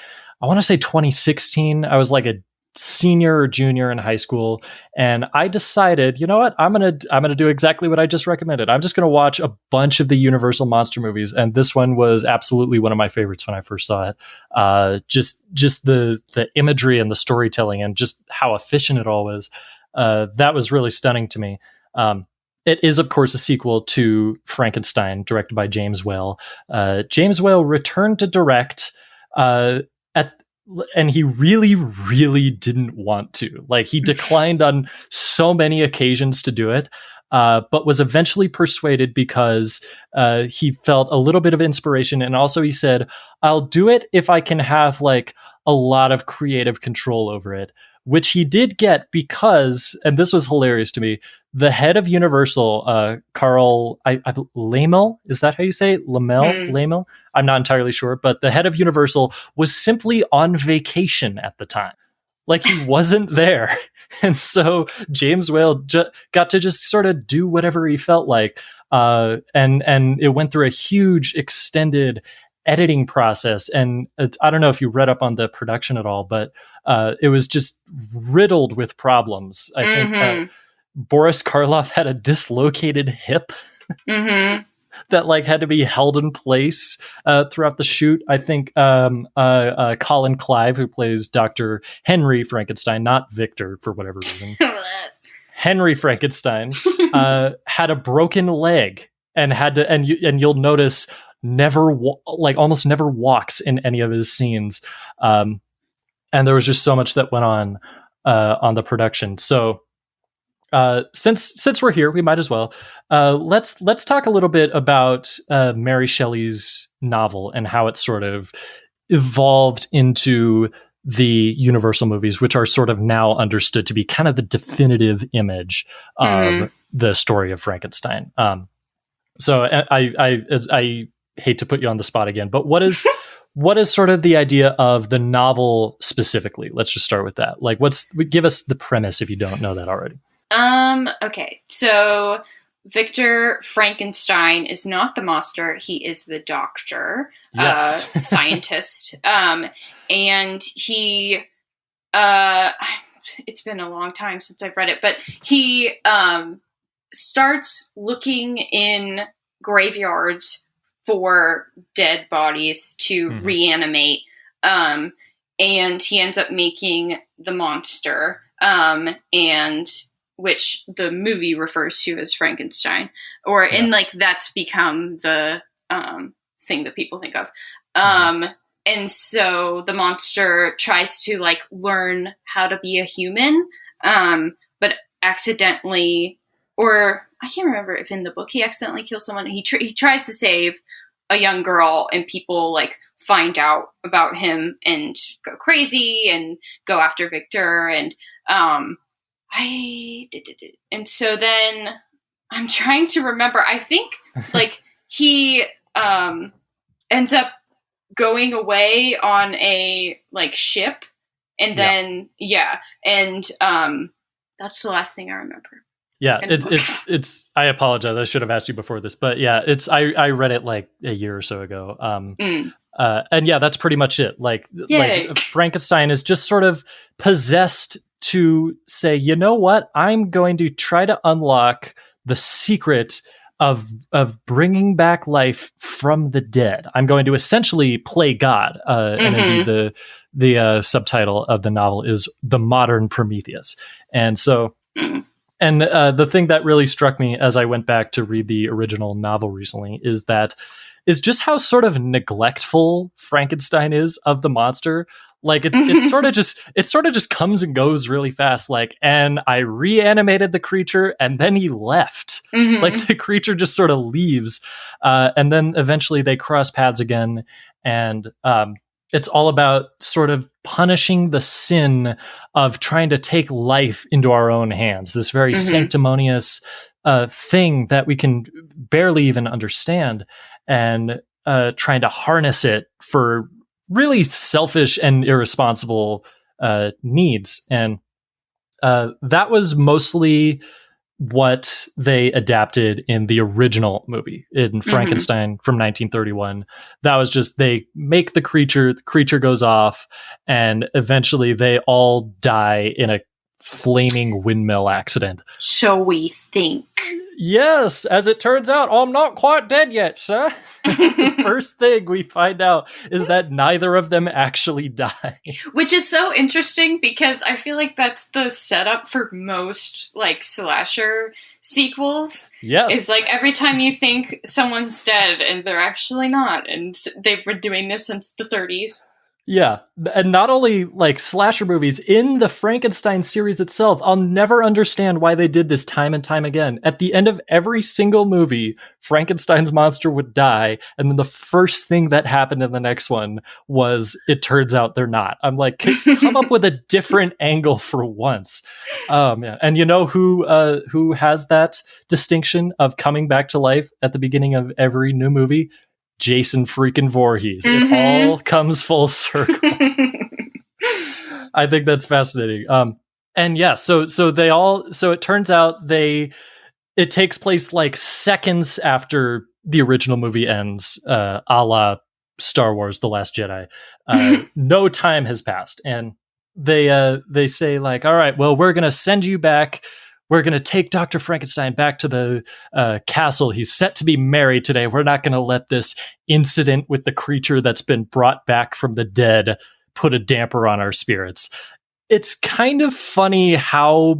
I want to say 2016. I was like a senior or junior in high school, and I decided, you know what, I'm gonna do exactly what I just recommended. I'm just gonna watch a bunch of the Universal monster movies, and this one was absolutely one of my favorites when I first saw it. Just the imagery and the storytelling and just how efficient it all was. That was really stunning to me. It is, of course, a sequel to Frankenstein, directed by James Whale. James Whale returned to direct and he really, really didn't want to. Like, he declined on so many occasions to do it, but was eventually persuaded because he felt a little bit of inspiration. And also he said, I'll do it if I can have like a lot of creative control over it, which he did get because, and this was hilarious to me, the head of Universal, Carl Laemmle, is that how you say it? Laemmle? I'm not entirely sure, but the head of Universal was simply on vacation at the time. Like, he wasn't there. And so James Whale got to just sort of do whatever he felt like. And it went through a huge extended editing process. And I don't know if you read up on the production at all, but it was just riddled with problems. I think Boris Karloff had a dislocated hip that like had to be held in place throughout the shoot. I think Colin Clive, who plays Dr. Henry Frankenstein, not Victor for whatever reason, Henry Frankenstein had a broken leg and had to, and you'll notice almost never walks in any of his scenes. And there was just so much that went on the production. So since we're here, we might as well let's talk a little bit about Mary Shelley's novel and how it sort of evolved into the Universal movies, which are sort of now understood to be kind of the definitive image of the story of Frankenstein. So I hate to put you on the spot again, but what is what is sort of the idea of the novel specifically? Let's just start with that. Like, give us the premise if you don't know that already. Okay. So Victor Frankenstein is not the monster. He is the doctor, yes. Scientist. And he, it's been a long time since I've read it, but he, starts looking in graveyards for dead bodies to reanimate. And he ends up making the monster, and which the movie refers to as Frankenstein, and like that's become the thing that people think of. And so the monster tries to like learn how to be a human, but accidentally, or I can't remember if in the book he accidentally kills someone. He tries to save a young girl, and people like find out about him and go crazy and go after Victor. And and so then I'm trying to remember. I think like he ends up going away on a like ship, and then and that's the last thing I remember. Yeah, it's. I apologize. I should have asked you before this, but yeah, I read it like a year or so ago. And yeah, that's pretty much it. Like Frankenstein is just sort of possessed to say, you know what? I'm going to try to unlock the secret of bringing back life from the dead. I'm going to essentially play God. And indeed, the subtitle of the novel is The Modern Prometheus. And so. And the thing that really struck me as I went back to read the original novel recently is just how sort of neglectful Frankenstein is of the monster. Like it's sort of just comes and goes really fast. Like, and I reanimated the creature and then he left. Like the creature just sort of leaves. And then eventually they cross paths again. And it's all about sort of punishing the sin of trying to take life into our own hands. This very sanctimonious thing that we can barely even understand, and trying to harness it for really selfish and irresponsible needs. And that was mostly what they adapted in the original movie in Frankenstein from 1931. That was just, they make the creature goes off, and eventually they all die in a flaming windmill accident. So we think. Yes, as it turns out, I'm not quite dead yet, sir. The first thing we find out is that neither of them actually die. Which is so interesting, because I feel like that's the setup for most like slasher sequels. Yes. It's like every time you think someone's dead and they're actually not. And they've been doing this since the 30s. Yeah, and not only like slasher movies, in the Frankenstein series itself, I'll never understand why they did this time and time again. At the end of every single movie, Frankenstein's monster would die, and then the first thing that happened in the next one was, it turns out they're not. I'm like, come up with a different angle for once. Oh man. And you know who has that distinction of coming back to life at the beginning of every new movie? Jason freaking Voorhees. It all comes full circle. I think that's fascinating. And yeah, so it turns out it takes place like seconds after the original movie ends, a la Star Wars: The Last Jedi. No time has passed, and they say like, all right, well, we're gonna send you back. We're going to take Dr. Frankenstein back to the castle. He's set to be married today. We're not going to let this incident with the creature that's been brought back from the dead put a damper on our spirits. It's kind of funny how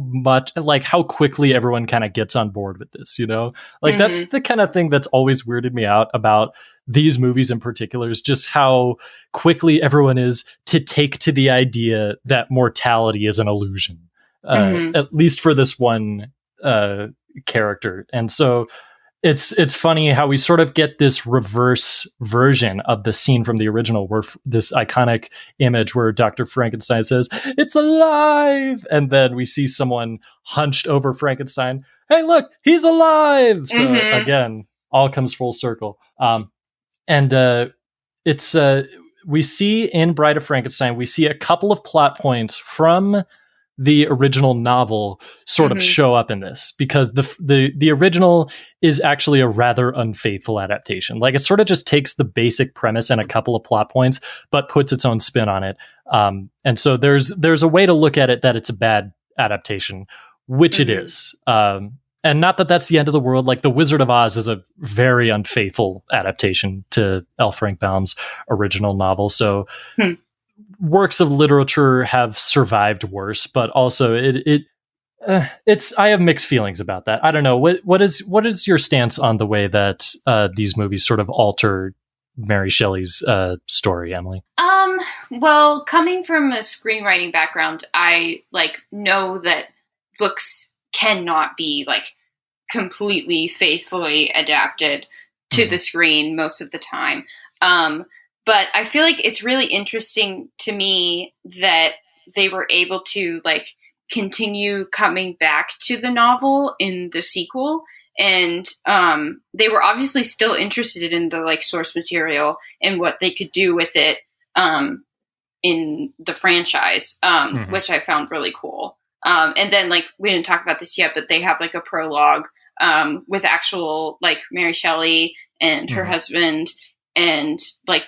quickly everyone kind of gets on board with this, you know? Like, that's the kind of thing that's always weirded me out about these movies in particular, is just how quickly everyone is to take to the idea that mortality is an illusion. At least for this one character. And so it's funny how we sort of get this reverse version of the scene from the original, where this iconic image where Dr. Frankenstein says, "It's alive!" And then we see someone hunched over Frankenstein. Hey, look, he's alive! So again, all comes full circle. And it's we see in Bride of Frankenstein, we see a couple of plot points from the original novel sort of show up in this, because the original is actually a rather unfaithful adaptation. Like, it sort of just takes the basic premise and a couple of plot points, but puts its own spin on it. And so there's a way to look at it that it's a bad adaptation, which it is. And not that that's the end of the world. Like, The Wizard of Oz is a very unfaithful adaptation to L. Frank Baum's original novel. So works of literature have survived worse, but also it's I have mixed feelings about that. I don't know. What is your stance on the way that these movies sort of alter Mary Shelley's story, Emily? Well, coming from a screenwriting background, I know that books cannot be completely faithfully adapted to the screen most of the time. But I feel like it's really interesting to me that they were able to continue coming back to the novel in the sequel. And they were obviously still interested in the source material and what they could do with it in the franchise, which I found really cool. And then we didn't talk about this yet, but they have a prologue with actual Mary Shelley and her husband, and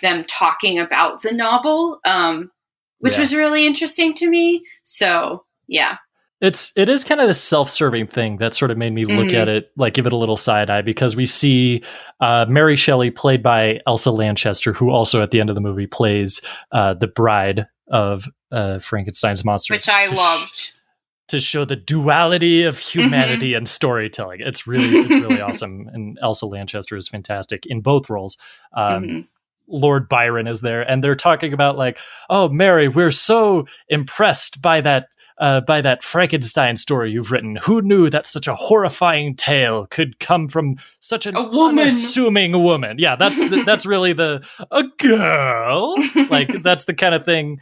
them talking about the novel, which was really interesting to me. So yeah. It is kind of this self-serving thing that sort of made me look at it, give it a little side eye, because we see Mary Shelley, played by Elsa Lanchester, who also at the end of the movie plays the bride of Frankenstein's monster, which I loved. To show the duality of humanity and storytelling. It's really awesome. And Elsa Lanchester is fantastic in both roles. Lord Byron is there, and they're talking about oh, Mary, we're so impressed by that Frankenstein story you've written. Who knew that such a horrifying tale could come from such a woman, unassuming woman? Yeah, that's really a girl. That's the kind of thing.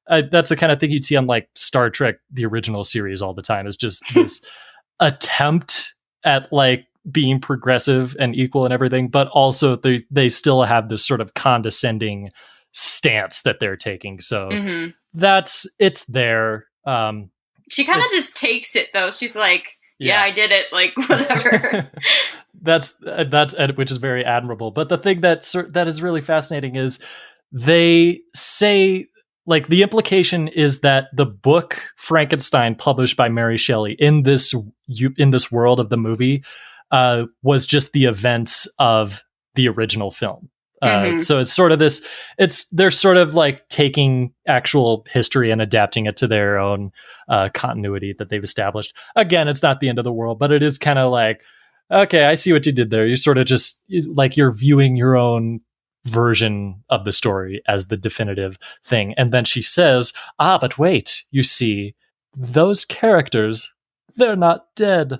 That's the kind of thing you'd see on Star Trek, the original series, all the time. Is just this attempt at being progressive and equal and everything, but also they still have this sort of condescending stance that they're taking. So it's there. She kind of just takes it though. She's yeah, I did it. Whatever. that's which is very admirable. But the thing that is really fascinating is they say, the implication is that the book Frankenstein, published by Mary Shelley in this world of the movie, was just the events of the original film. So it's sort of they're sort of taking actual history and adapting it to their own continuity that they've established. Again, it's not the end of the world, but it is kind of okay, I see what you did there. You sort of just you're viewing your own version of the story as the definitive thing. And then she says, but wait, you see, those characters, they're not dead.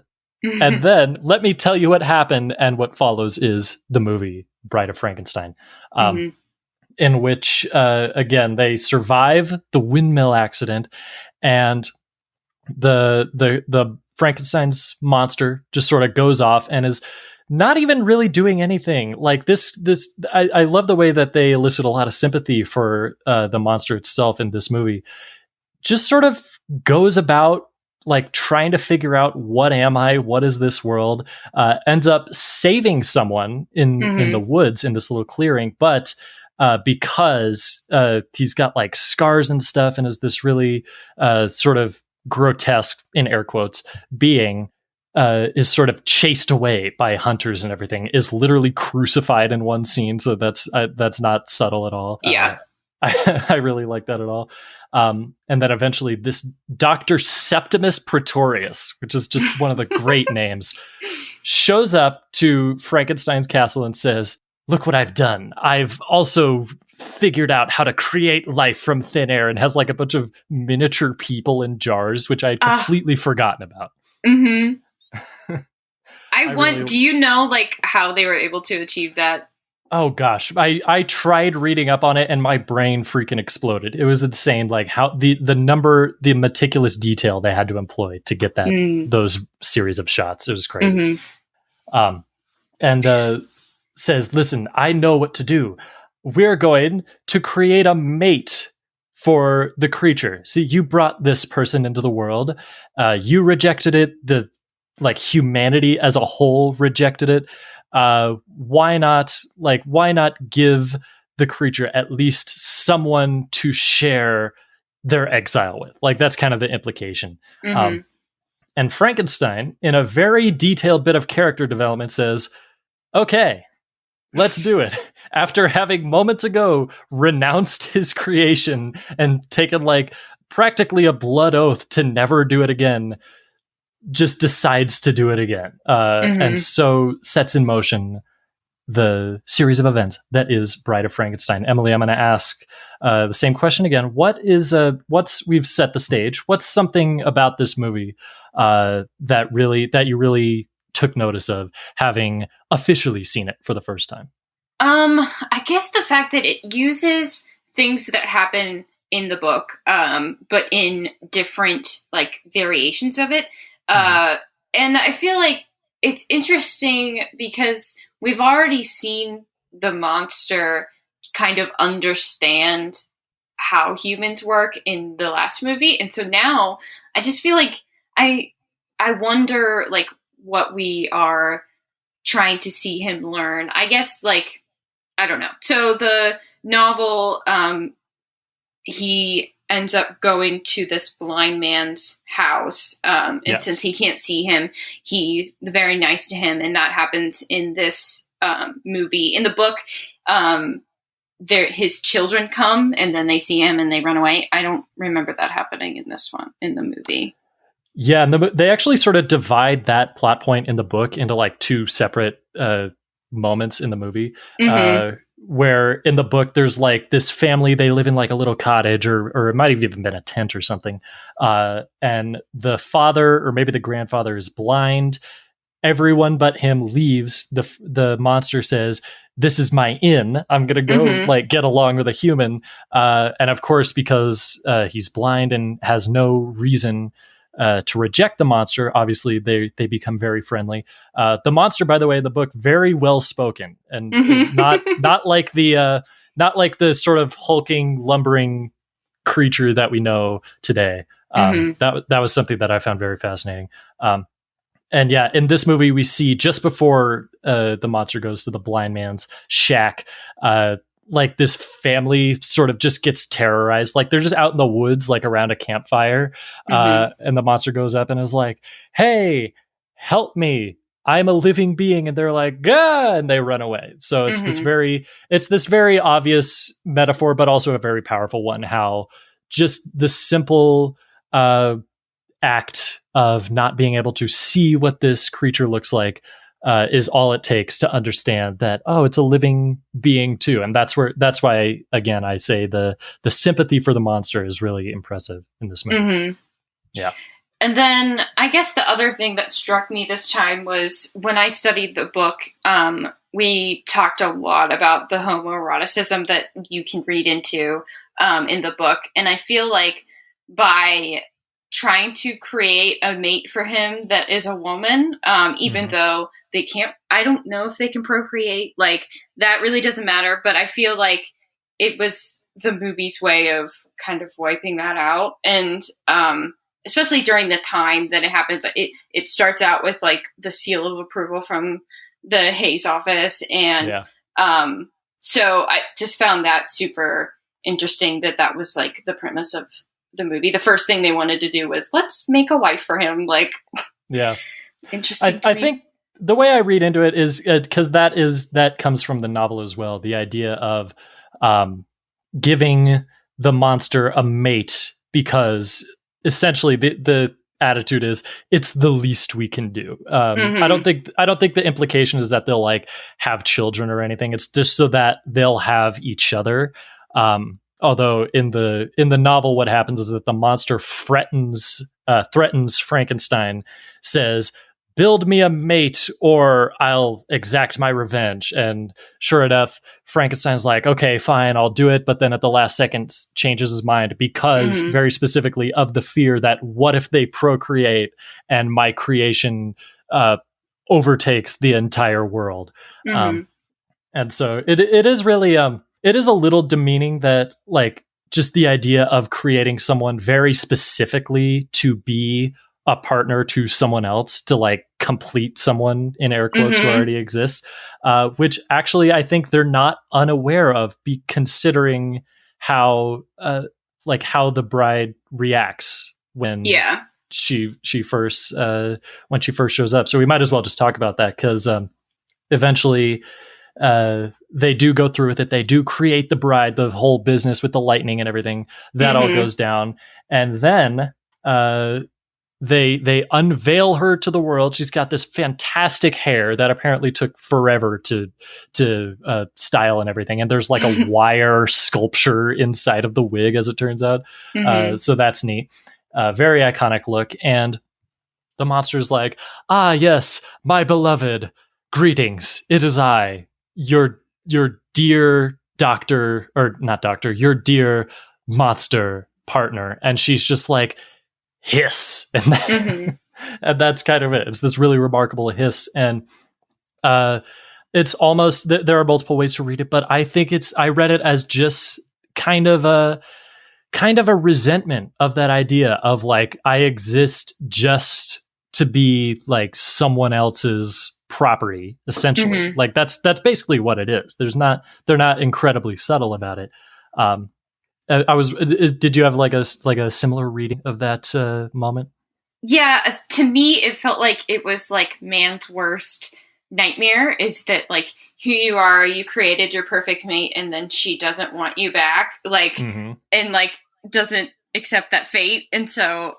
And then let me tell you what happened. And what follows is the movie Bride of Frankenstein, in which, again, they survive the windmill accident, and the Frankenstein's monster just sort of goes off and is not even really doing anything. I love the way that they elicit a lot of sympathy for the monster itself in this movie. Just sort of goes about trying to figure out, what am I? What is this world? Ends up saving someone in the woods in this little clearing, but because he's got scars and stuff and is this really sort of grotesque, in air quotes, being, is sort of chased away by hunters and everything, is literally crucified in one scene. So that's not subtle at all. Yeah. I really like that at all. And then eventually this Dr. Septimus Pretorius, which is just one of the great names, shows up to Frankenstein's castle and says, look what I've done. I've also figured out how to create life from thin air, and has a bunch of miniature people in jars, which I had completely forgotten about. Do you know how they were able to achieve that? Oh gosh, I tried reading up on it and my brain freaking exploded. It was insane, how the meticulous detail they had to employ to get those series of shots. It was crazy. And says, listen, I know what to do. we're going to create a mate for the creature. See, you brought this person into the world. You rejected it. Humanity as a whole rejected it. Why not give the creature at least someone to share their exile with? Like, that's kind of the implication. Mm-hmm. And Frankenstein, in a very detailed bit of character development, says, okay, let's do it. After having moments ago renounced his creation and taken like practically a blood oath to never do it again, just decides to do it again. And so sets in motion the series of events that is Bride of Frankenstein. Emily, I'm going to ask the same question again. We've set the stage. What's something about this movie that you really took notice of, having officially seen it for the first time? I guess the fact that it uses things that happen in the book, but in different like variations of it. And I feel like it's interesting because we've already seen the monster kind of understand how humans work in the last movie. And so now I just feel like I wonder like what we are trying to see him learn. I guess like, I don't know. So the novel, he ends up going to this blind man's house. And since he can't see him, he's very nice to him. And that happens in this movie. In the book, his children come and then they see him and they run away. I don't remember that happening in this one, in the movie. Yeah, and they actually sort of divide that plot point in the book into like two separate moments in the movie. Where in the book there's like this family, they live in like a little cottage, or it might have even been a tent or something. And the father, or maybe the grandfather, is blind. Everyone but him leaves. The monster says, "This is my inn. I'm gonna go like get along with a human." And of course, because he's blind and has no reason to reject the monster, obviously they become very friendly. The monster, by the way, in the book, very well spoken, and not like the sort of hulking, lumbering creature that we know today. That was something that I found very fascinating. And yeah, in this movie, we see just before the monster goes to the blind man's shack, like this family sort of just gets terrorized. Like they're just out in the woods, like around a campfire. And the monster goes up and is like, "Hey, help me. I'm a living being." And they're like, "Gah!" And they run away. So it's this very obvious metaphor, but also a very powerful one, how just the simple act of not being able to see what this creature looks like is all it takes to understand that, oh, it's a living being too. And that's why, again, I say the sympathy for the monster is really impressive in this movie. Yeah. And then I guess the other thing that struck me this time was when I studied the book, we talked a lot about the homoeroticism that you can read into in the book. And I feel like by trying to create a mate for him that is a woman, even though they can't, I don't know if they can procreate, like that really doesn't matter. But I feel like it was the movie's way of kind of wiping that out. And especially during the time that it happens, it starts out with like the seal of approval from the Hayes office. And so I just found that super interesting that was like the premise of the movie. The first thing they wanted to do was, let's make a wife for him. Like, yeah, interesting. I think the way I read into it is because that comes from the novel as well. The idea of giving the monster a mate, because essentially the attitude is it's the least we can do. I don't think the implication is that they'll like have children or anything. It's just so that they'll have each other. Although in the novel, what happens is that the monster threatens Frankenstein, says, "Build me a mate or I'll exact my revenge." And sure enough, Frankenstein's like, "Okay, fine, I'll do it." But then at the last second changes his mind because very specifically of the fear that what if they procreate and my creation overtakes the entire world. And so it is really it is a little demeaning that like just the idea of creating someone very specifically to be a partner to someone else, to like complete someone in air quotes who already exists, which actually I think they're not unaware of, considering how how the bride reacts when she first shows up. So we might as well just talk about that, because eventually they do go through with it. They do create the bride, the whole business with the lightning and everything that all goes down, and then they unveil her to the world. She's got this fantastic hair that apparently took forever to style and everything. And there's like a wire sculpture inside of the wig, as it turns out. So that's neat. Very iconic look. And the monster's like, "Ah, yes, my beloved, greetings. It is I, your dear doctor, or not doctor, your dear monster partner." And she's just like, hiss, and and that's kind of it. It's this really remarkable hiss, and it's almost there are multiple ways to read it, but I think I read it as just kind of a resentment of that idea of like, I exist just to be like someone else's property, essentially. Like that's basically what it is. They're not incredibly subtle about it. Did you have like a similar reading of that moment? Yeah, to me, it felt like it was like man's worst nightmare, is that like, who you are, you created your perfect mate, and then she doesn't want you back, like, and like doesn't accept that fate. And so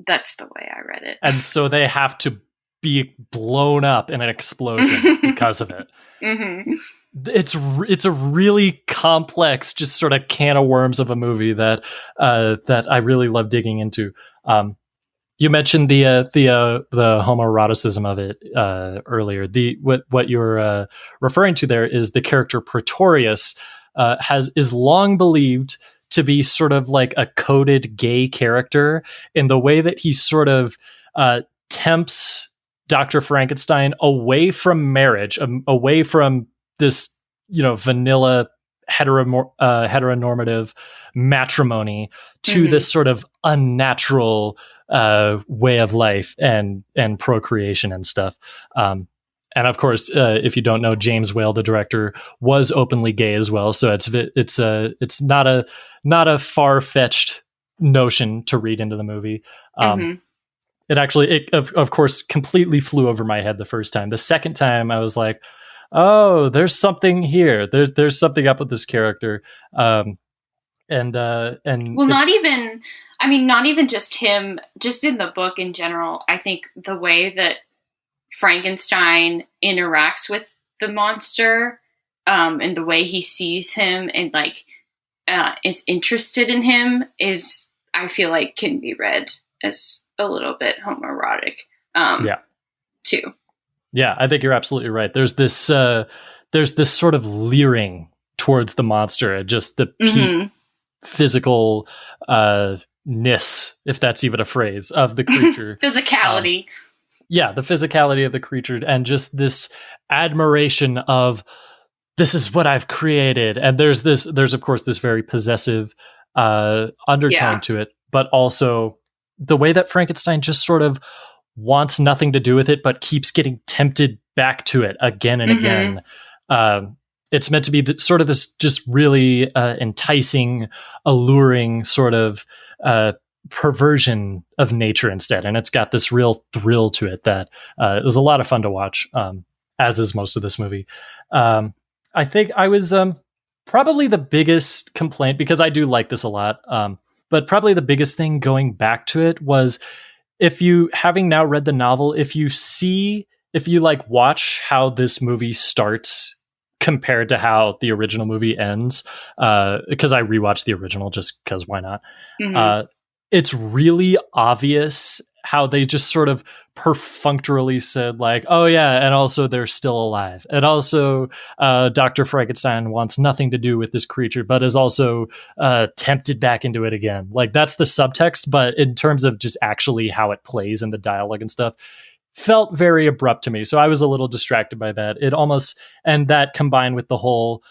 that's the way I read it. And so they have to be blown up in an explosion because of it. It's a really complex, just sort of can of worms of a movie that I really love digging into. You mentioned the homoeroticism of it earlier. What you're referring to there is the character Pretorius is long believed to be sort of like a coded gay character, in the way that he sort of tempts Dr. Frankenstein away from marriage, away from this, vanilla heteronormative matrimony, to this sort of unnatural way of life and procreation and stuff. And of course, if you don't know, James Whale, the director, was openly gay as well. So it's not a far-fetched notion to read into the movie. It actually, of course, completely flew over my head the first time. The second time, I was like, "Oh, there's something here. There's something up with this character." Well, not even just him. Just in the book in general, I think the way that Frankenstein interacts with the monster, and the way he sees him and like is interested in him, is, I feel like, can be read as a little bit homoerotic. Too. Yeah, I think you're absolutely right. There's this sort of leering towards the monster, and just the physical ness, if that's even a phrase, of the creature. Physicality. Yeah, the physicality of the creature, and just this admiration of, this is what I've created. And there's of course this very possessive undertone to it, but also the way that Frankenstein just sort of wants nothing to do with it, but keeps getting tempted back to it again and again. It's meant to be sort of this just really enticing, alluring sort of perversion of nature instead. And it's got this real thrill to it that it was a lot of fun to watch, as is most of this movie. I think I was probably the biggest complaint, because I do like this a lot, but probably the biggest thing going back to it was, if you, having now read the novel, if you like watch how this movie starts compared to how the original movie ends, because I rewatched the original just because why not? It's really obvious how they just sort of perfunctorily said like, "Oh yeah, and also they're still alive. And also Dr. Frankenstein wants nothing to do with this creature, but is also tempted back into it again." Like, that's the subtext, but in terms of just actually how it plays and the dialogue and stuff, felt very abrupt to me. So I was a little distracted by that. It almost, and that combined with the whole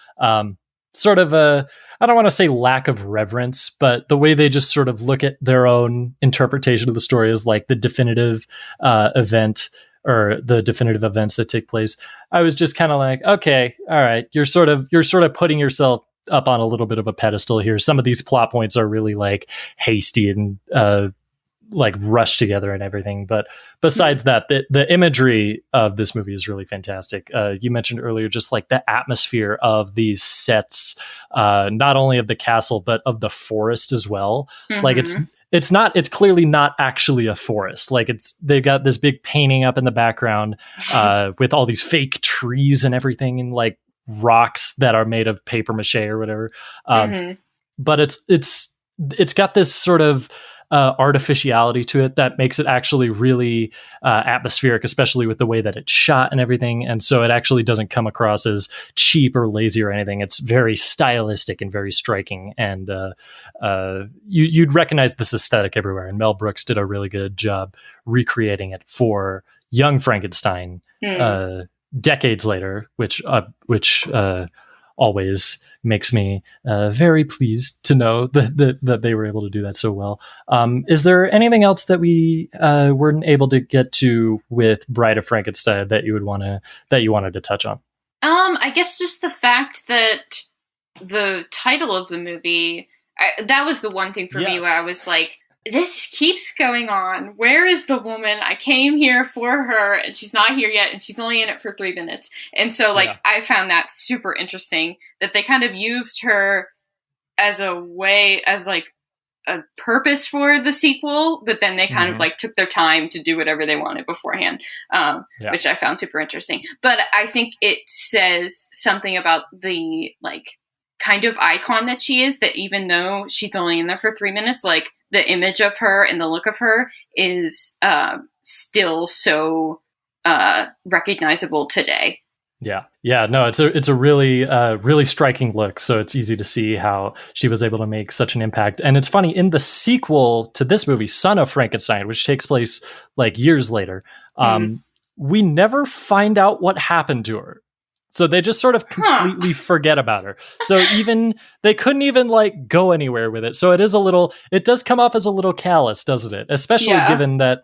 sort of a, I don't want to say lack of reverence, but the way they just sort of look at their own interpretation of the story as like the definitive event or the definitive events that take place. I was just kind of like, okay, all right, you're sort of putting yourself up on a little bit of a pedestal here. Some of these plot points are really like hasty and like rushed together and everything. But besides that, the imagery of this movie is really fantastic. You mentioned earlier just like the atmosphere of these sets, not only of the castle, but of the forest as well. Mm-hmm. Like it's clearly not actually a forest. Like they've got this big painting up in the background with all these fake trees and everything and like rocks that are made of paper mache or whatever. But it's got this sort of artificiality to it that makes it actually really atmospheric, especially with the way that it's shot and everything. And so it actually doesn't come across as cheap or lazy or anything. It's very stylistic and very striking. And you'd recognize this aesthetic everywhere. And Mel Brooks did a really good job recreating it for young Frankenstein decades later, which always makes me very pleased to know that they were able to do that so well. Is there anything else that we weren't able to get to with Bride of Frankenstein that you wanted to touch on? I guess just the fact that the title of the movie, that was the one thing for me where I was like, this keeps going on. Where is the woman? I came here for her and she's not here yet and she's only in it for 3 minutes. And so I found that super interesting that they kind of used her as a purpose for the sequel, but then they kind of like took their time to do whatever they wanted beforehand, which I found super interesting. But I think it says something about the like kind of icon that she is, that even though she's only in there for 3 minutes, like the image of her and the look of her is still so recognizable today. Yeah. No, it's a really really striking look. So it's easy to see how she was able to make such an impact. And it's funny, in the sequel to this movie, Son of Frankenstein, which takes place like years later, we never find out what happened to her. So they just sort of completely forget about her. So even they couldn't even like go anywhere with it. So it does come off as a little callous, doesn't it? Especially given that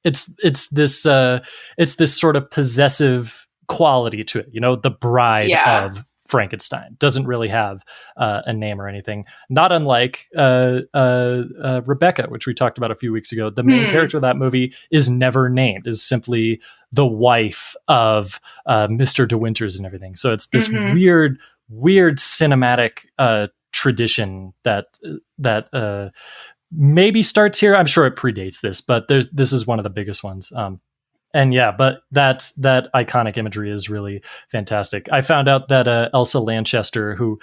it's this sort of possessive quality to it. You know, the bride of Frankenstein doesn't really have a name or anything. Not unlike Rebecca, which we talked about a few weeks ago. The main character of that movie is never named, is simply the wife of Mr. De Winters and everything. So it's this weird cinematic tradition that maybe starts here. I'm sure it predates this, but this is one of the biggest ones. But that iconic imagery is really fantastic. I found out that Elsa Lanchester, who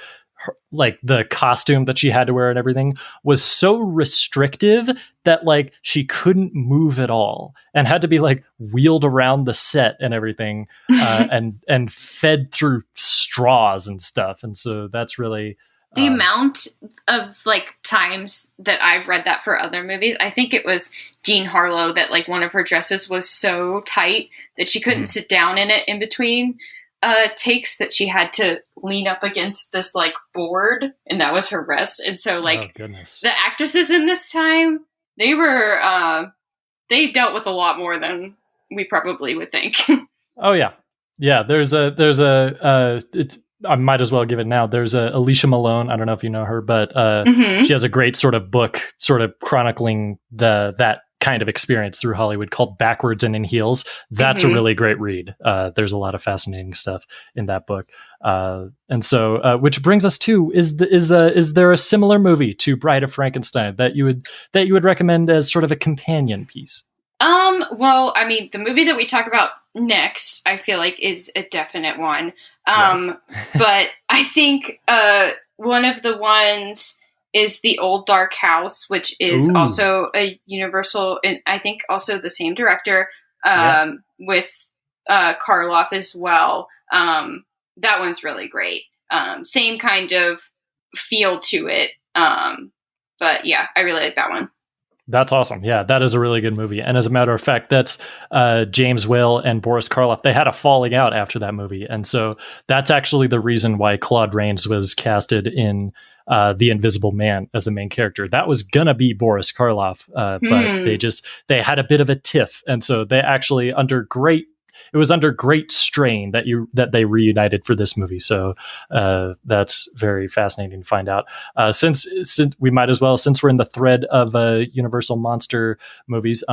like the costume that she had to wear and everything was so restrictive that like she couldn't move at all and had to be like wheeled around the set and everything and fed through straws and stuff. And so that's really the amount of like times that I've read that for other movies. I think it was Jean Harlow that like one of her dresses was so tight that she couldn't sit down in it in between takes, that she had to lean up against this like board, and that was her rest. And so like the actresses in this time, they were they dealt with a lot more than we probably would think. Oh yeah. There's I might as well give it now. There's Alicia Malone. I don't know if you know her, but she has a great sort of book, sort of chronicling that kind of experience through Hollywood, called Backwards and in Heels. That's a really great read. There's a lot of fascinating stuff in that book. And so, which brings us to, is there a similar movie to Bride of Frankenstein that you would recommend as sort of a companion piece? Well, I mean, the movie that we talk about next, I feel like is a definite one. But I think, one of the ones is The Old Dark House, which is also a Universal, and I think also the same director, with, Karloff as well. That one's really great. Same kind of feel to it. But yeah, I really like that one. That's awesome. Yeah, that is a really good movie. And as a matter of fact, that's James Whale and Boris Karloff. They had a falling out after that movie. And so that's actually the reason why Claude Rains was casted in The Invisible Man as the main character. That was going to be Boris Karloff, but they had a bit of a tiff. And so they actually it was under great strain that they reunited for this movie. So that's very fascinating to find out. Since we might as well, since we're in the thread of Universal monster movies,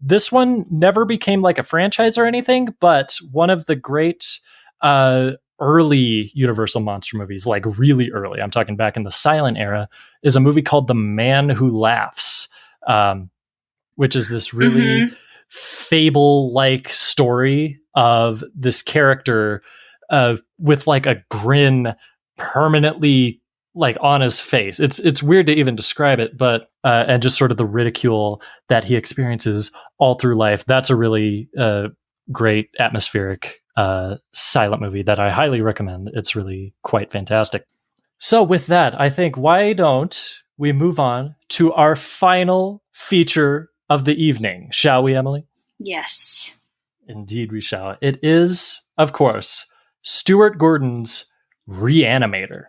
this one never became like a franchise or anything, but one of the great early Universal monster movies, like really early, I'm talking back in the silent era, is a movie called The Man Who Laughs, which is this really fable-like story of this character with like a grin permanently like on his face. It's weird to even describe it, but and just sort of the ridicule that he experiences all through life. That's a really great atmospheric silent movie that I highly recommend. It's really quite fantastic. So with that, I think why don't we move on to our final feature of the evening, shall we, Emily? Yes. Indeed we shall. It is, of course, Stuart Gordon's Re-Animator.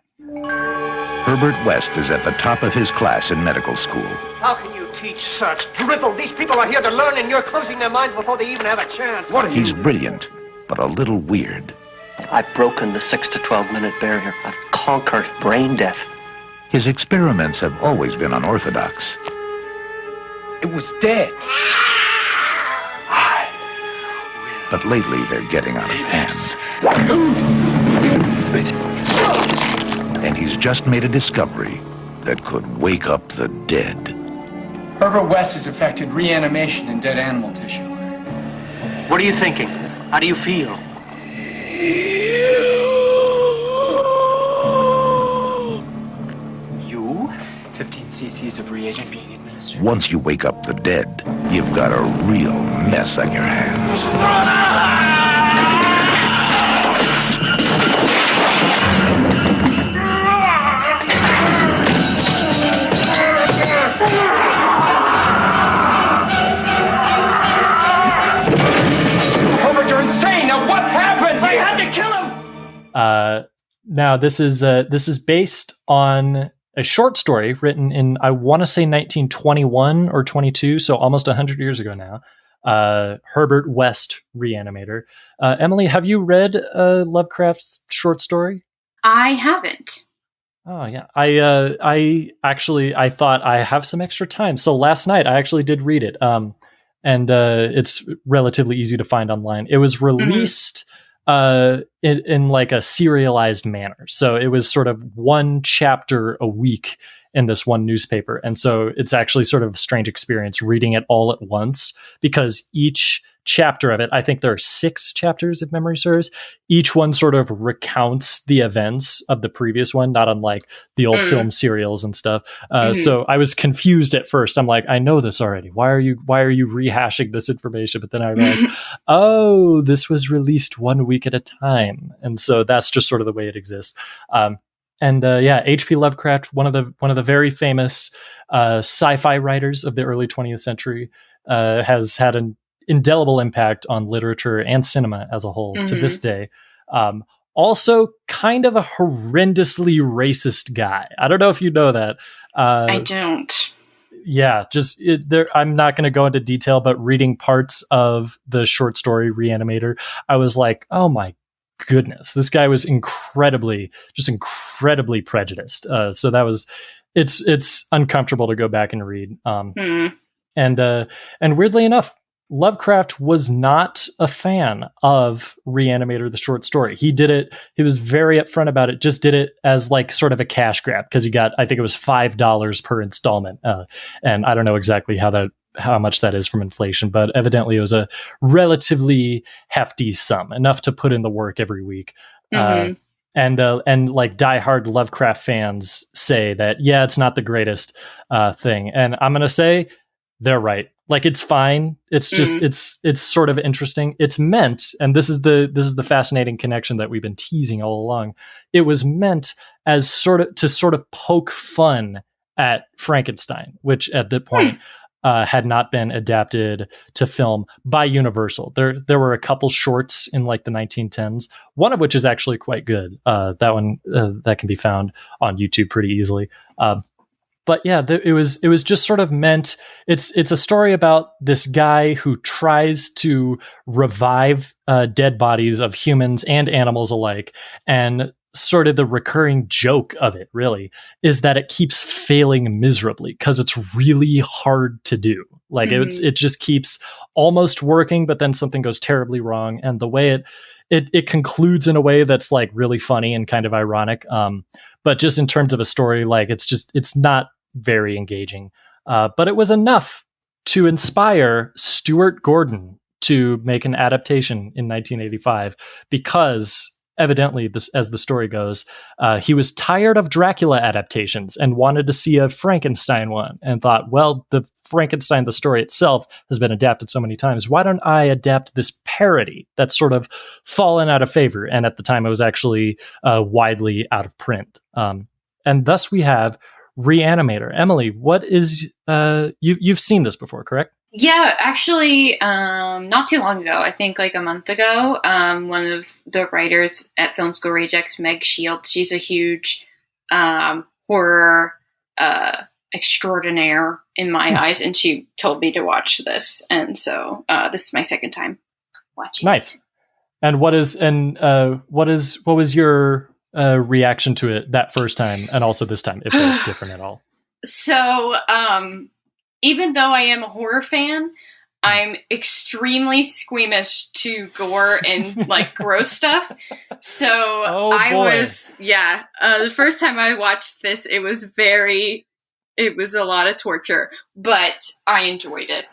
Herbert West is at the top of his class in medical school. How can you teach such drivel? These people are here to learn, and you're closing their minds before they even have a chance. He's brilliant, but a little weird. I've broken the 6 to 12 minute barrier. I've conquered brain death. His experiments have always been unorthodox. It was dead. But lately, they're getting out of hand. And he's just made a discovery that could wake up the dead. Herbert West has affected reanimation in dead animal tissue. What are you thinking? How do you feel? You? 15 cc's of reagent being administered. Once you wake up the dead, you've got a real mess on your hands. Herbert, you're insane! Now what happened? I had to kill him! Now this is based on a short story written in, I want to say 1921 or 22, so almost 100 years ago now. Herbert West, Re-Animator. Emily, have you read Lovecraft's short story? I haven't. Oh yeah, I thought I have some extra time, so last night I actually did read it. And it's relatively easy to find online. It was released in like a serialized manner. So it was sort of one chapter a week in this one newspaper. And so it's actually sort of a strange experience reading it all at once, because each chapter of it, I think there are 6 chapters if memory serves, each one sort of recounts the events of the previous one, not unlike the old film serials and stuff. So I was confused at first. I'm like, I know this already. Why are you rehashing this information? But then I realized, oh, this was released 1 week at a time. And so that's just sort of the way it exists. H.P. Lovecraft, one of the very famous sci-fi writers of the early 20th century, has had an indelible impact on literature and cinema as a whole to this day. Also, kind of a horrendously racist guy. I don't know if you know that. I don't. Yeah, I'm not going to go into detail, but reading parts of the short story Re-Animator, I was like, oh my goodness, this guy was incredibly prejudiced. So that was, it's uncomfortable to go back and read. And weirdly enough, Lovecraft was not a fan of Re-Animator, the short story. He was very upfront about it, just did it as like sort of a cash grab, because he got, I think it was $5 per installment. And I don't know exactly how much that is from inflation, but evidently it was a relatively hefty sum, enough to put in the work every week. And like diehard Lovecraft fans say that, yeah, it's not the greatest thing. And I'm going to say they're right. Like, it's fine. It's just, it's sort of interesting. It's meant, and this is the fascinating connection that we've been teasing all along. It was meant as to sort of poke fun at Frankenstein, which at that point, had not been adapted to film by Universal. There were a couple shorts in like the 1910s, one of which is actually quite good. That one that can be found on YouTube pretty easily. But yeah, it was just sort of meant. It's a story about this guy who tries to revive dead bodies of humans and animals alike, and sort of the recurring joke of it really is that it keeps failing miserably because it's really hard to do. Like it just keeps almost working, but then something goes terribly wrong, and the way it concludes in a way that's like really funny and kind of ironic. But just in terms of a story, like it's not very engaging. But it was enough to inspire Stuart Gordon to make an adaptation in 1985 because evidently, as the story goes, he was tired of Dracula adaptations and wanted to see a Frankenstein one and thought, well, the Frankenstein, the story itself, has been adapted so many times. Why don't I adapt this parody that's sort of fallen out of favor? And at the time, it was actually widely out of print. And thus we have Re-Animator. Emily, what is you've seen this before, correct? Yeah, actually, not too long ago, I think like a month ago, one of the writers at Film School Rejects, Meg Shields, she's a huge horror extraordinaire in my eyes, and she told me to watch this, and so this is my second time watching. Nice. And what was your reaction to it that first time and also this time, if they're different at all? So, even though I am a horror fan, I'm extremely squeamish to gore and like gross stuff. So the first time I watched this, it was a lot of torture, but I enjoyed it,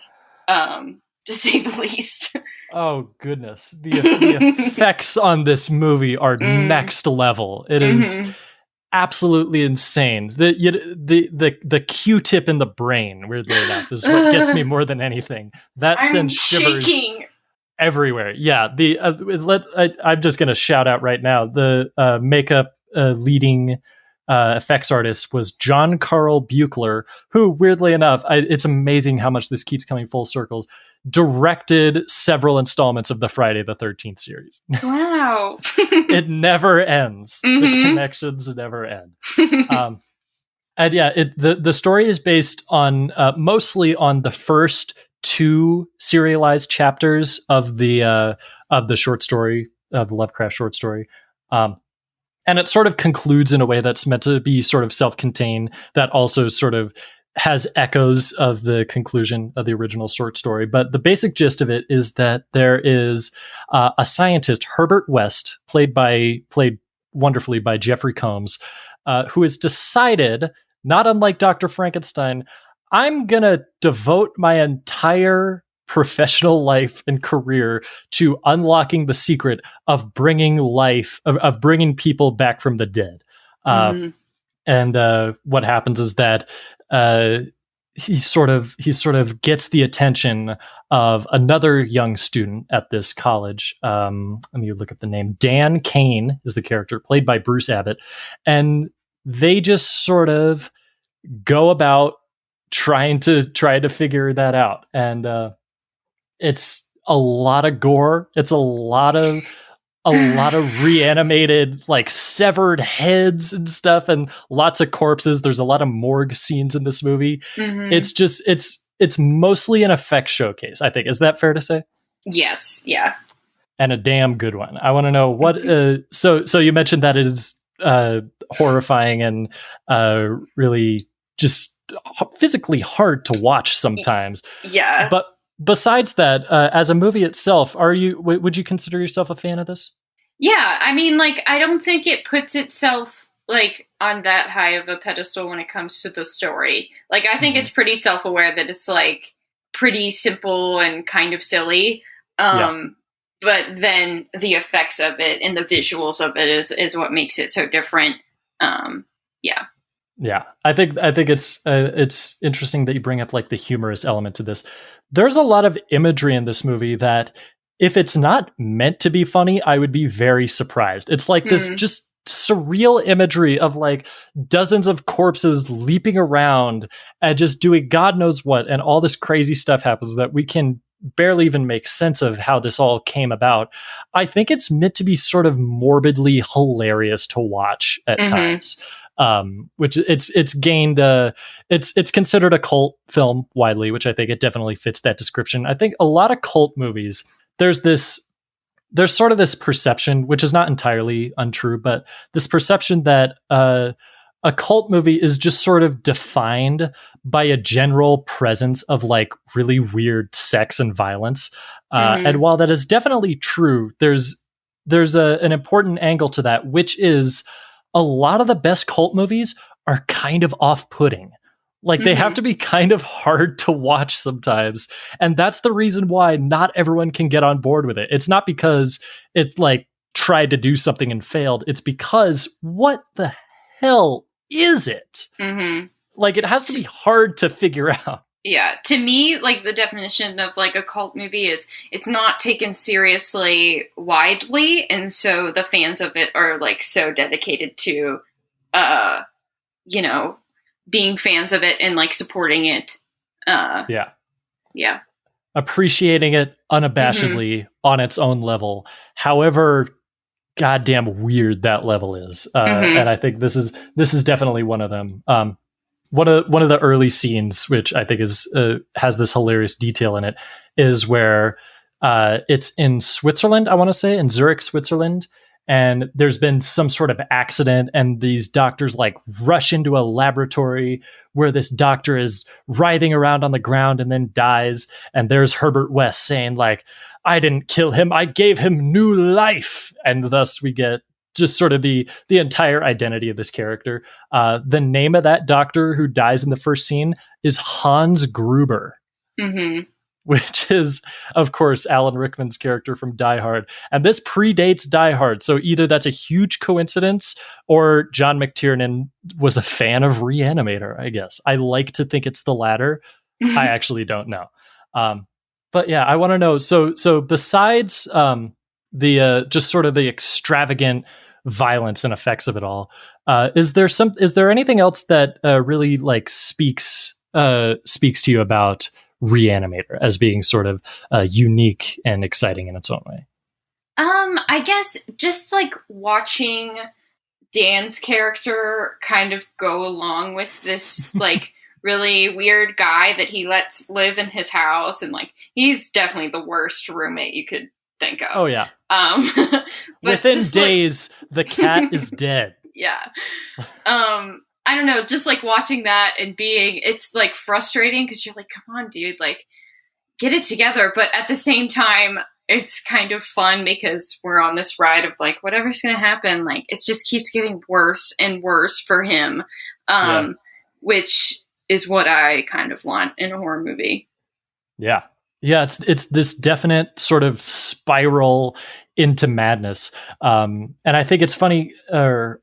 to say the least. Oh goodness. The effects on this movie are next level. It is absolutely insane. The Q-tip in the brain, weirdly enough, is what gets me more than anything. That sends shivers everywhere. Yeah, I'm just going to shout out right now. The makeup leading effects artist was John Carl Buechler, who, weirdly enough, it's amazing how much this keeps coming full circles, directed several installments of the Friday the 13th series. Wow. It never ends. The connections never end. And yeah, the story is based on mostly on the first two serialized chapters of the short story, of the Lovecraft short story. And it sort of concludes in a way that's meant to be sort of self-contained, that also sort of has echoes of the conclusion of the original short story. But the basic gist of it is that there is a scientist, Herbert West, played wonderfully by Jeffrey Combs, who has decided, not unlike Dr. Frankenstein, I'm going to devote my entire professional life and career to unlocking the secret of bringing people back from the dead. And what happens is that he sort of gets the attention of another young student at this college. Let me look up the name. Dan Kane is the character, played by Bruce Abbott, and they just sort of go about trying to figure that out. And it's a lot of gore. It's a lot of reanimated, like severed heads and stuff, and lots of corpses. There's a lot of morgue scenes in this movie. It's mostly an effects showcase, I think. Is that fair to say? Yes. Yeah. And a damn good one. I want to know what. So you mentioned that it is horrifying and really just physically hard to watch sometimes. Yeah. But besides that, as a movie itself, would you consider yourself a fan of this? Yeah, I mean, like, I don't think it puts itself, like, on that high of a pedestal when it comes to the story. Like, I think it's pretty self-aware that it's, like, pretty simple and kind of silly. But then the effects of it and the visuals of it is what makes it so different. Yeah. Yeah, I think it's interesting that you bring up like the humorous element to this. There's a lot of imagery in this movie that, if it's not meant to be funny, I would be very surprised. It's like this just surreal imagery of like dozens of corpses leaping around and just doing God knows what, and all this crazy stuff happens that we can barely even make sense of how this all came about. I think it's meant to be sort of morbidly hilarious to watch at times. Which it's gained it's considered a cult film widely, which I think it definitely fits that description. I think a lot of cult movies, there's sort of this perception, which is not entirely untrue, but this perception that a cult movie is just sort of defined by a general presence of like really weird sex and violence. And while that is definitely true, there's an important angle to that, which is a lot of the best cult movies are kind of off-putting. Like they have to be kind of hard to watch sometimes. And that's the reason why not everyone can get on board with it. It's not because it's like tried to do something and failed. It's because what the hell is it? Like it has to be hard to figure out. Yeah. To me, like the definition of like a cult movie is it's not taken seriously widely. And so the fans of it are like so dedicated to, you know, being fans of it and like supporting it. Yeah. Appreciating it unabashedly on its own level. However goddamn weird that level is. And I think this is definitely one of them. One of the early scenes, which I think is has this hilarious detail in it, is where it's in Switzerland, I want to say, in Zurich, Switzerland, and there's been some sort of accident, and these doctors like rush into a laboratory where this doctor is writhing around on the ground and then dies, and there's Herbert West saying like, "I didn't kill him, I gave him new life," and thus we get just sort of the entire identity of this character. The name of that doctor who dies in the first scene is Hans Gruber, which is, of course, Alan Rickman's character from Die Hard. And this predates Die Hard. So either that's a huge coincidence or John McTiernan was a fan of Re-Animator, I guess. I like to think it's the latter. I actually don't know. But yeah, I want to know. So besides the just sort of the extravagant violence and effects of it all, is there anything else that really like speaks to you about Re-Animator as being sort of unique and exciting in its own way? I guess just like watching Dan's character kind of go along with this like really weird guy that he lets live in his house, and like he's definitely the worst roommate you could think of. Oh yeah. Within days, the cat is dead. Yeah. I don't know, just like watching that and it's like frustrating because you're like, come on, dude, like get it together. But at the same time, it's kind of fun because we're on this ride of like, whatever's going to happen, like it just keeps getting worse and worse for him. Which is what I kind of want in a horror movie. Yeah. Yeah, it's this definite sort of spiral into madness. And I think it's funny, or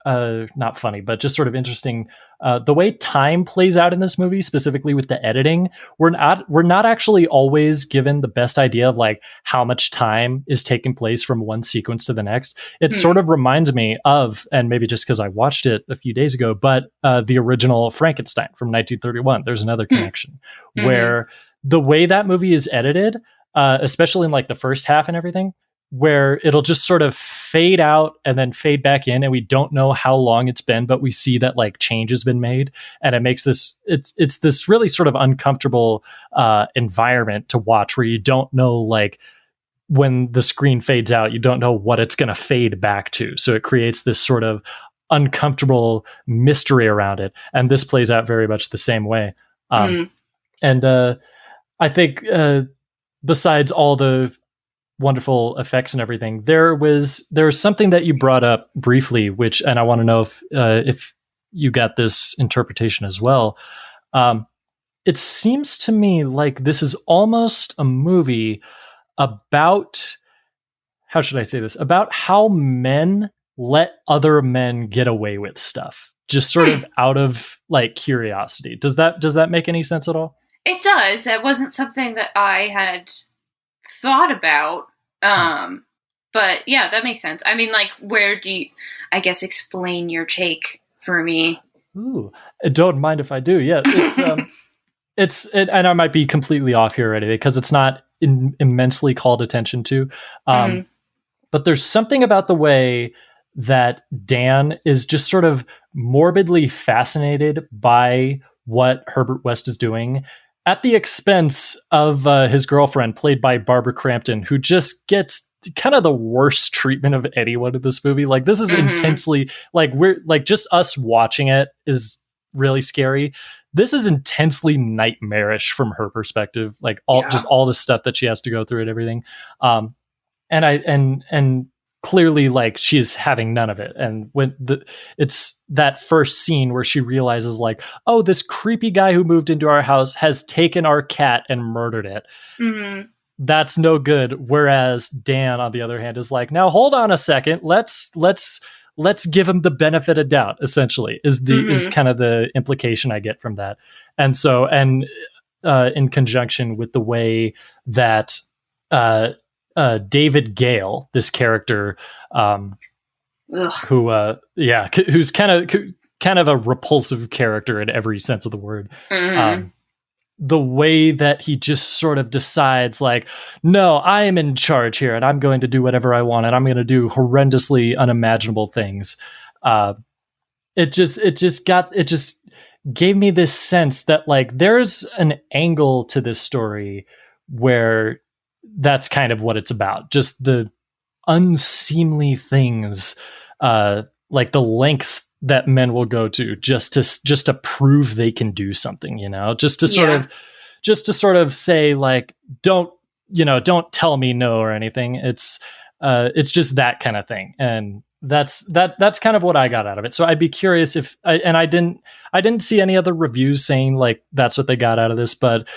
not funny, but just sort of interesting. The way time plays out in this movie, specifically with the editing, we're not actually always given the best idea of like how much time is taking place from one sequence to the next. It sort of reminds me of, and maybe just because I watched it a few days ago, but the original Frankenstein from 1931. There's another connection where the way that movie is edited, especially in like the first half and everything, where it'll just sort of fade out and then fade back in, and we don't know how long it's been, but we see that like change has been made, and it makes it's this really sort of uncomfortable environment to watch, where you don't know, like when the screen fades out, you don't know what it's going to fade back to. So it creates this sort of uncomfortable mystery around it, and this plays out very much the same way. And I think besides all the wonderful effects and everything, there's something that you brought up briefly, which, and I want to know if you got this interpretation as well. It seems to me like this is almost a movie about, how should I say this, about how men let other men get away with stuff, just sort of out of like curiosity. Does that make any sense at all? It does. That wasn't something that I had thought about. But yeah, that makes sense. I mean, like, where do you, I guess, explain your take for me? Ooh, don't mind if I do. Yeah, and I might be completely off here already because it's not immensely called attention to. But there's something about the way that Dan is just sort of morbidly fascinated by what Herbert West is doing at the expense of his girlfriend, played by Barbara Crampton, who just gets kind of the worst treatment of anyone in this movie. Like, this is intensely, like, we're like, just us watching it is really scary. This is intensely nightmarish from her perspective, like just all the stuff that she has to go through and everything. And clearly, like, she's having none of it. And when it's that first scene where she realizes, like, oh, this creepy guy who moved into our house has taken our cat and murdered it. That's no good. Whereas Dan, on the other hand, is like, now hold on a second. Let's give him the benefit of doubt, essentially, is kind of the implication I get from that. And so, in conjunction with the way that David Gale, this character, who's kind of a repulsive character in every sense of the word. The way that he just sort of decides, like, no, I am in charge here and I'm going to do whatever I want and I'm going to do horrendously unimaginable things. It just gave me this sense that, like, there's an angle to this story where that's kind of what it's about. Just the unseemly things, like the lengths that men will go to just to prove they can do something, just to sort of say, like, don't tell me no or anything. It's just that kind of thing. And that's kind of what I got out of it. So I'd be curious I didn't see any other reviews saying, like, that's what they got out of this, but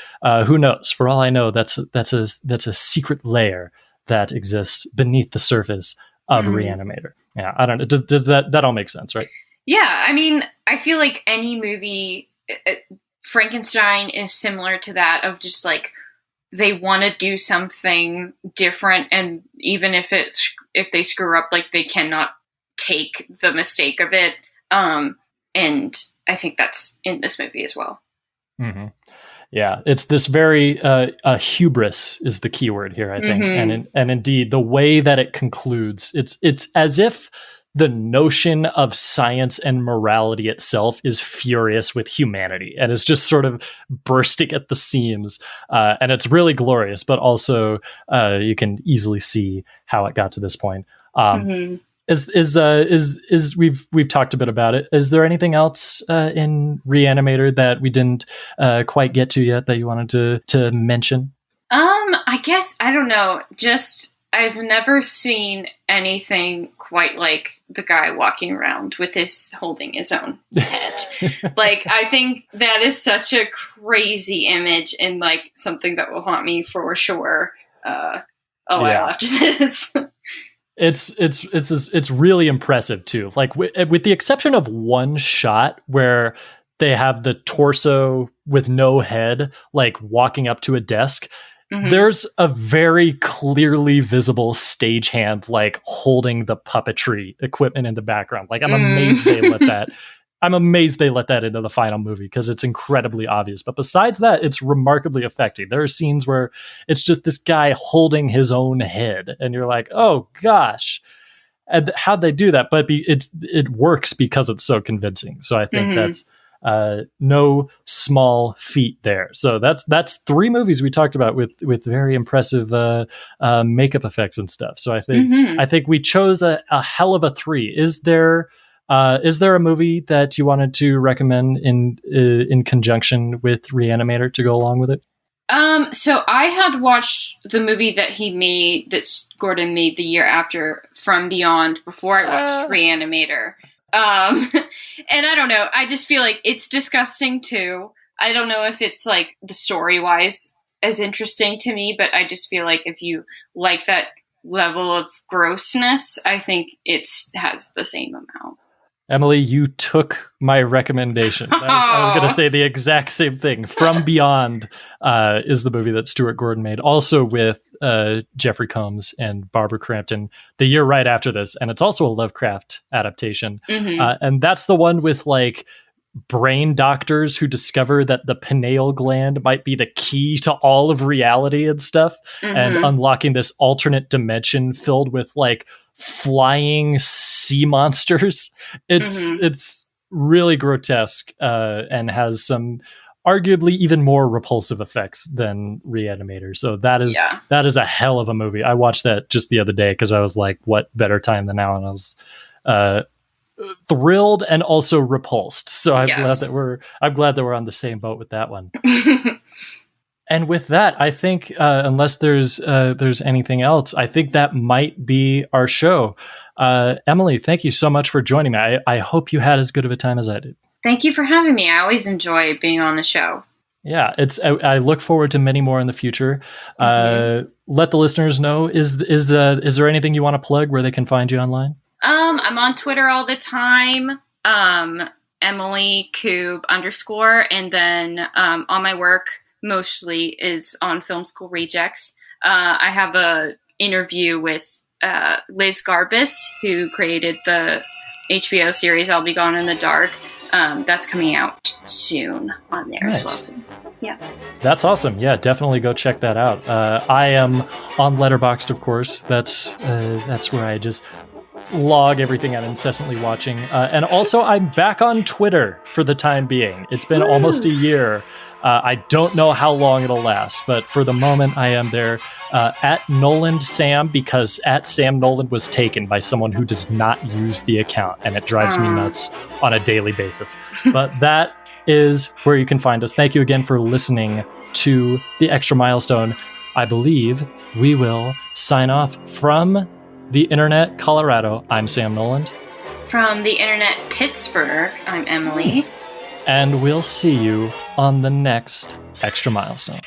who knows? For all I know, that's a secret layer that exists beneath the surface of Re-Animator. Yeah, I don't know. Does that all make sense, right? Yeah, I mean, I feel like any movie, Frankenstein is similar to that, of just, like, they want to do something different, and even if they screw up, like, they cannot take the mistake of it. And I think that's in this movie as well. Yeah, it's this very hubris is the key word here, I think, and indeed the way that it concludes, it's as if the notion of science and morality itself is furious with humanity and is just sort of bursting at the seams. And it's really glorious, but also you can easily see how it got to this point. We've talked a bit about it. Is there anything else in Re-Animator that we didn't quite get to yet that you wanted to mention? I guess, I don't know. Just, I've never seen anything quite like the guy walking around with holding his own head. Like, I think that is such a crazy image and, like, something that will haunt me for sure a while after this. It's really impressive too. Like, with the exception of one shot where they have the torso with no head, like, walking up to a desk. There's a very clearly visible stagehand, like, holding the puppetry equipment in the background. Like, I'm amazed they let that. I'm amazed they let that into the final movie because it's incredibly obvious. But besides that, it's remarkably effective. There are scenes where it's just this guy holding his own head, and you're like, "Oh gosh, and how'd they do that?" But it works because it's so convincing. So I think that's no small feat there. So that's 3 movies we talked about with very impressive makeup effects and stuff. So I think we chose a hell of a 3. Is there a movie that you wanted to recommend in conjunction with Re-Animator to go along with it? So I had watched the movie that Gordon made the year after, From Beyond, before I watched Re-Animator. And I don't know, I just feel like it's disgusting too. I don't know if it's, like, the story-wise as interesting to me, but I just feel like if you like that level of grossness, I think it has the same amount. Emily, you took my recommendation. I was going to say the exact same thing. From Beyond is the movie that Stuart Gordon made, also with Jeffrey Combs and Barbara Crampton, the year right after this. And it's also a Lovecraft adaptation. And that's the one with like brain doctors who discover that the pineal gland might be the key to all of reality and stuff, and unlocking this alternate dimension filled with like flying sea monsters. It's really grotesque and has some arguably even more repulsive effects than Re-Animator. So that is a hell of a movie. I watched that just the other day because I was like, what better time than now? And I was thrilled and also repulsed. So I'm glad that we're on the same boat with that one. And with that, I think unless there's anything else, I think that might be our show. Emily, thank you so much for joining me. I hope you had as good of a time as I did. Thank you for having me. I always enjoy being on the show. Yeah, I look forward to many more in the future. Let the listeners know, is there anything you want to plug where they can find you online? I'm on Twitter all the time. Emily Kub _, and then all my work mostly is on Film School Rejects. I have a interview with Liz Garbus, who created the HBO series I'll Be Gone in the Dark. That's coming out soon on there as well. So, yeah. That's awesome. Yeah, definitely go check that out. I am on Letterboxd, of course. That's where I just log everything I'm incessantly watching. And also, I'm back on Twitter for the time being. It's been almost a year. I don't know how long it'll last, but for the moment, I am there at Noland Sam, because at Sam Noland was taken by someone who does not use the account, and it drives me nuts on a daily basis. But that is where you can find us. Thank you again for listening to The Extra Milestone. I believe we will sign off from the Internet, Colorado. I'm Sam Noland. From the Internet, Pittsburgh, I'm Emily. And we'll see you on the next Extra Milestone.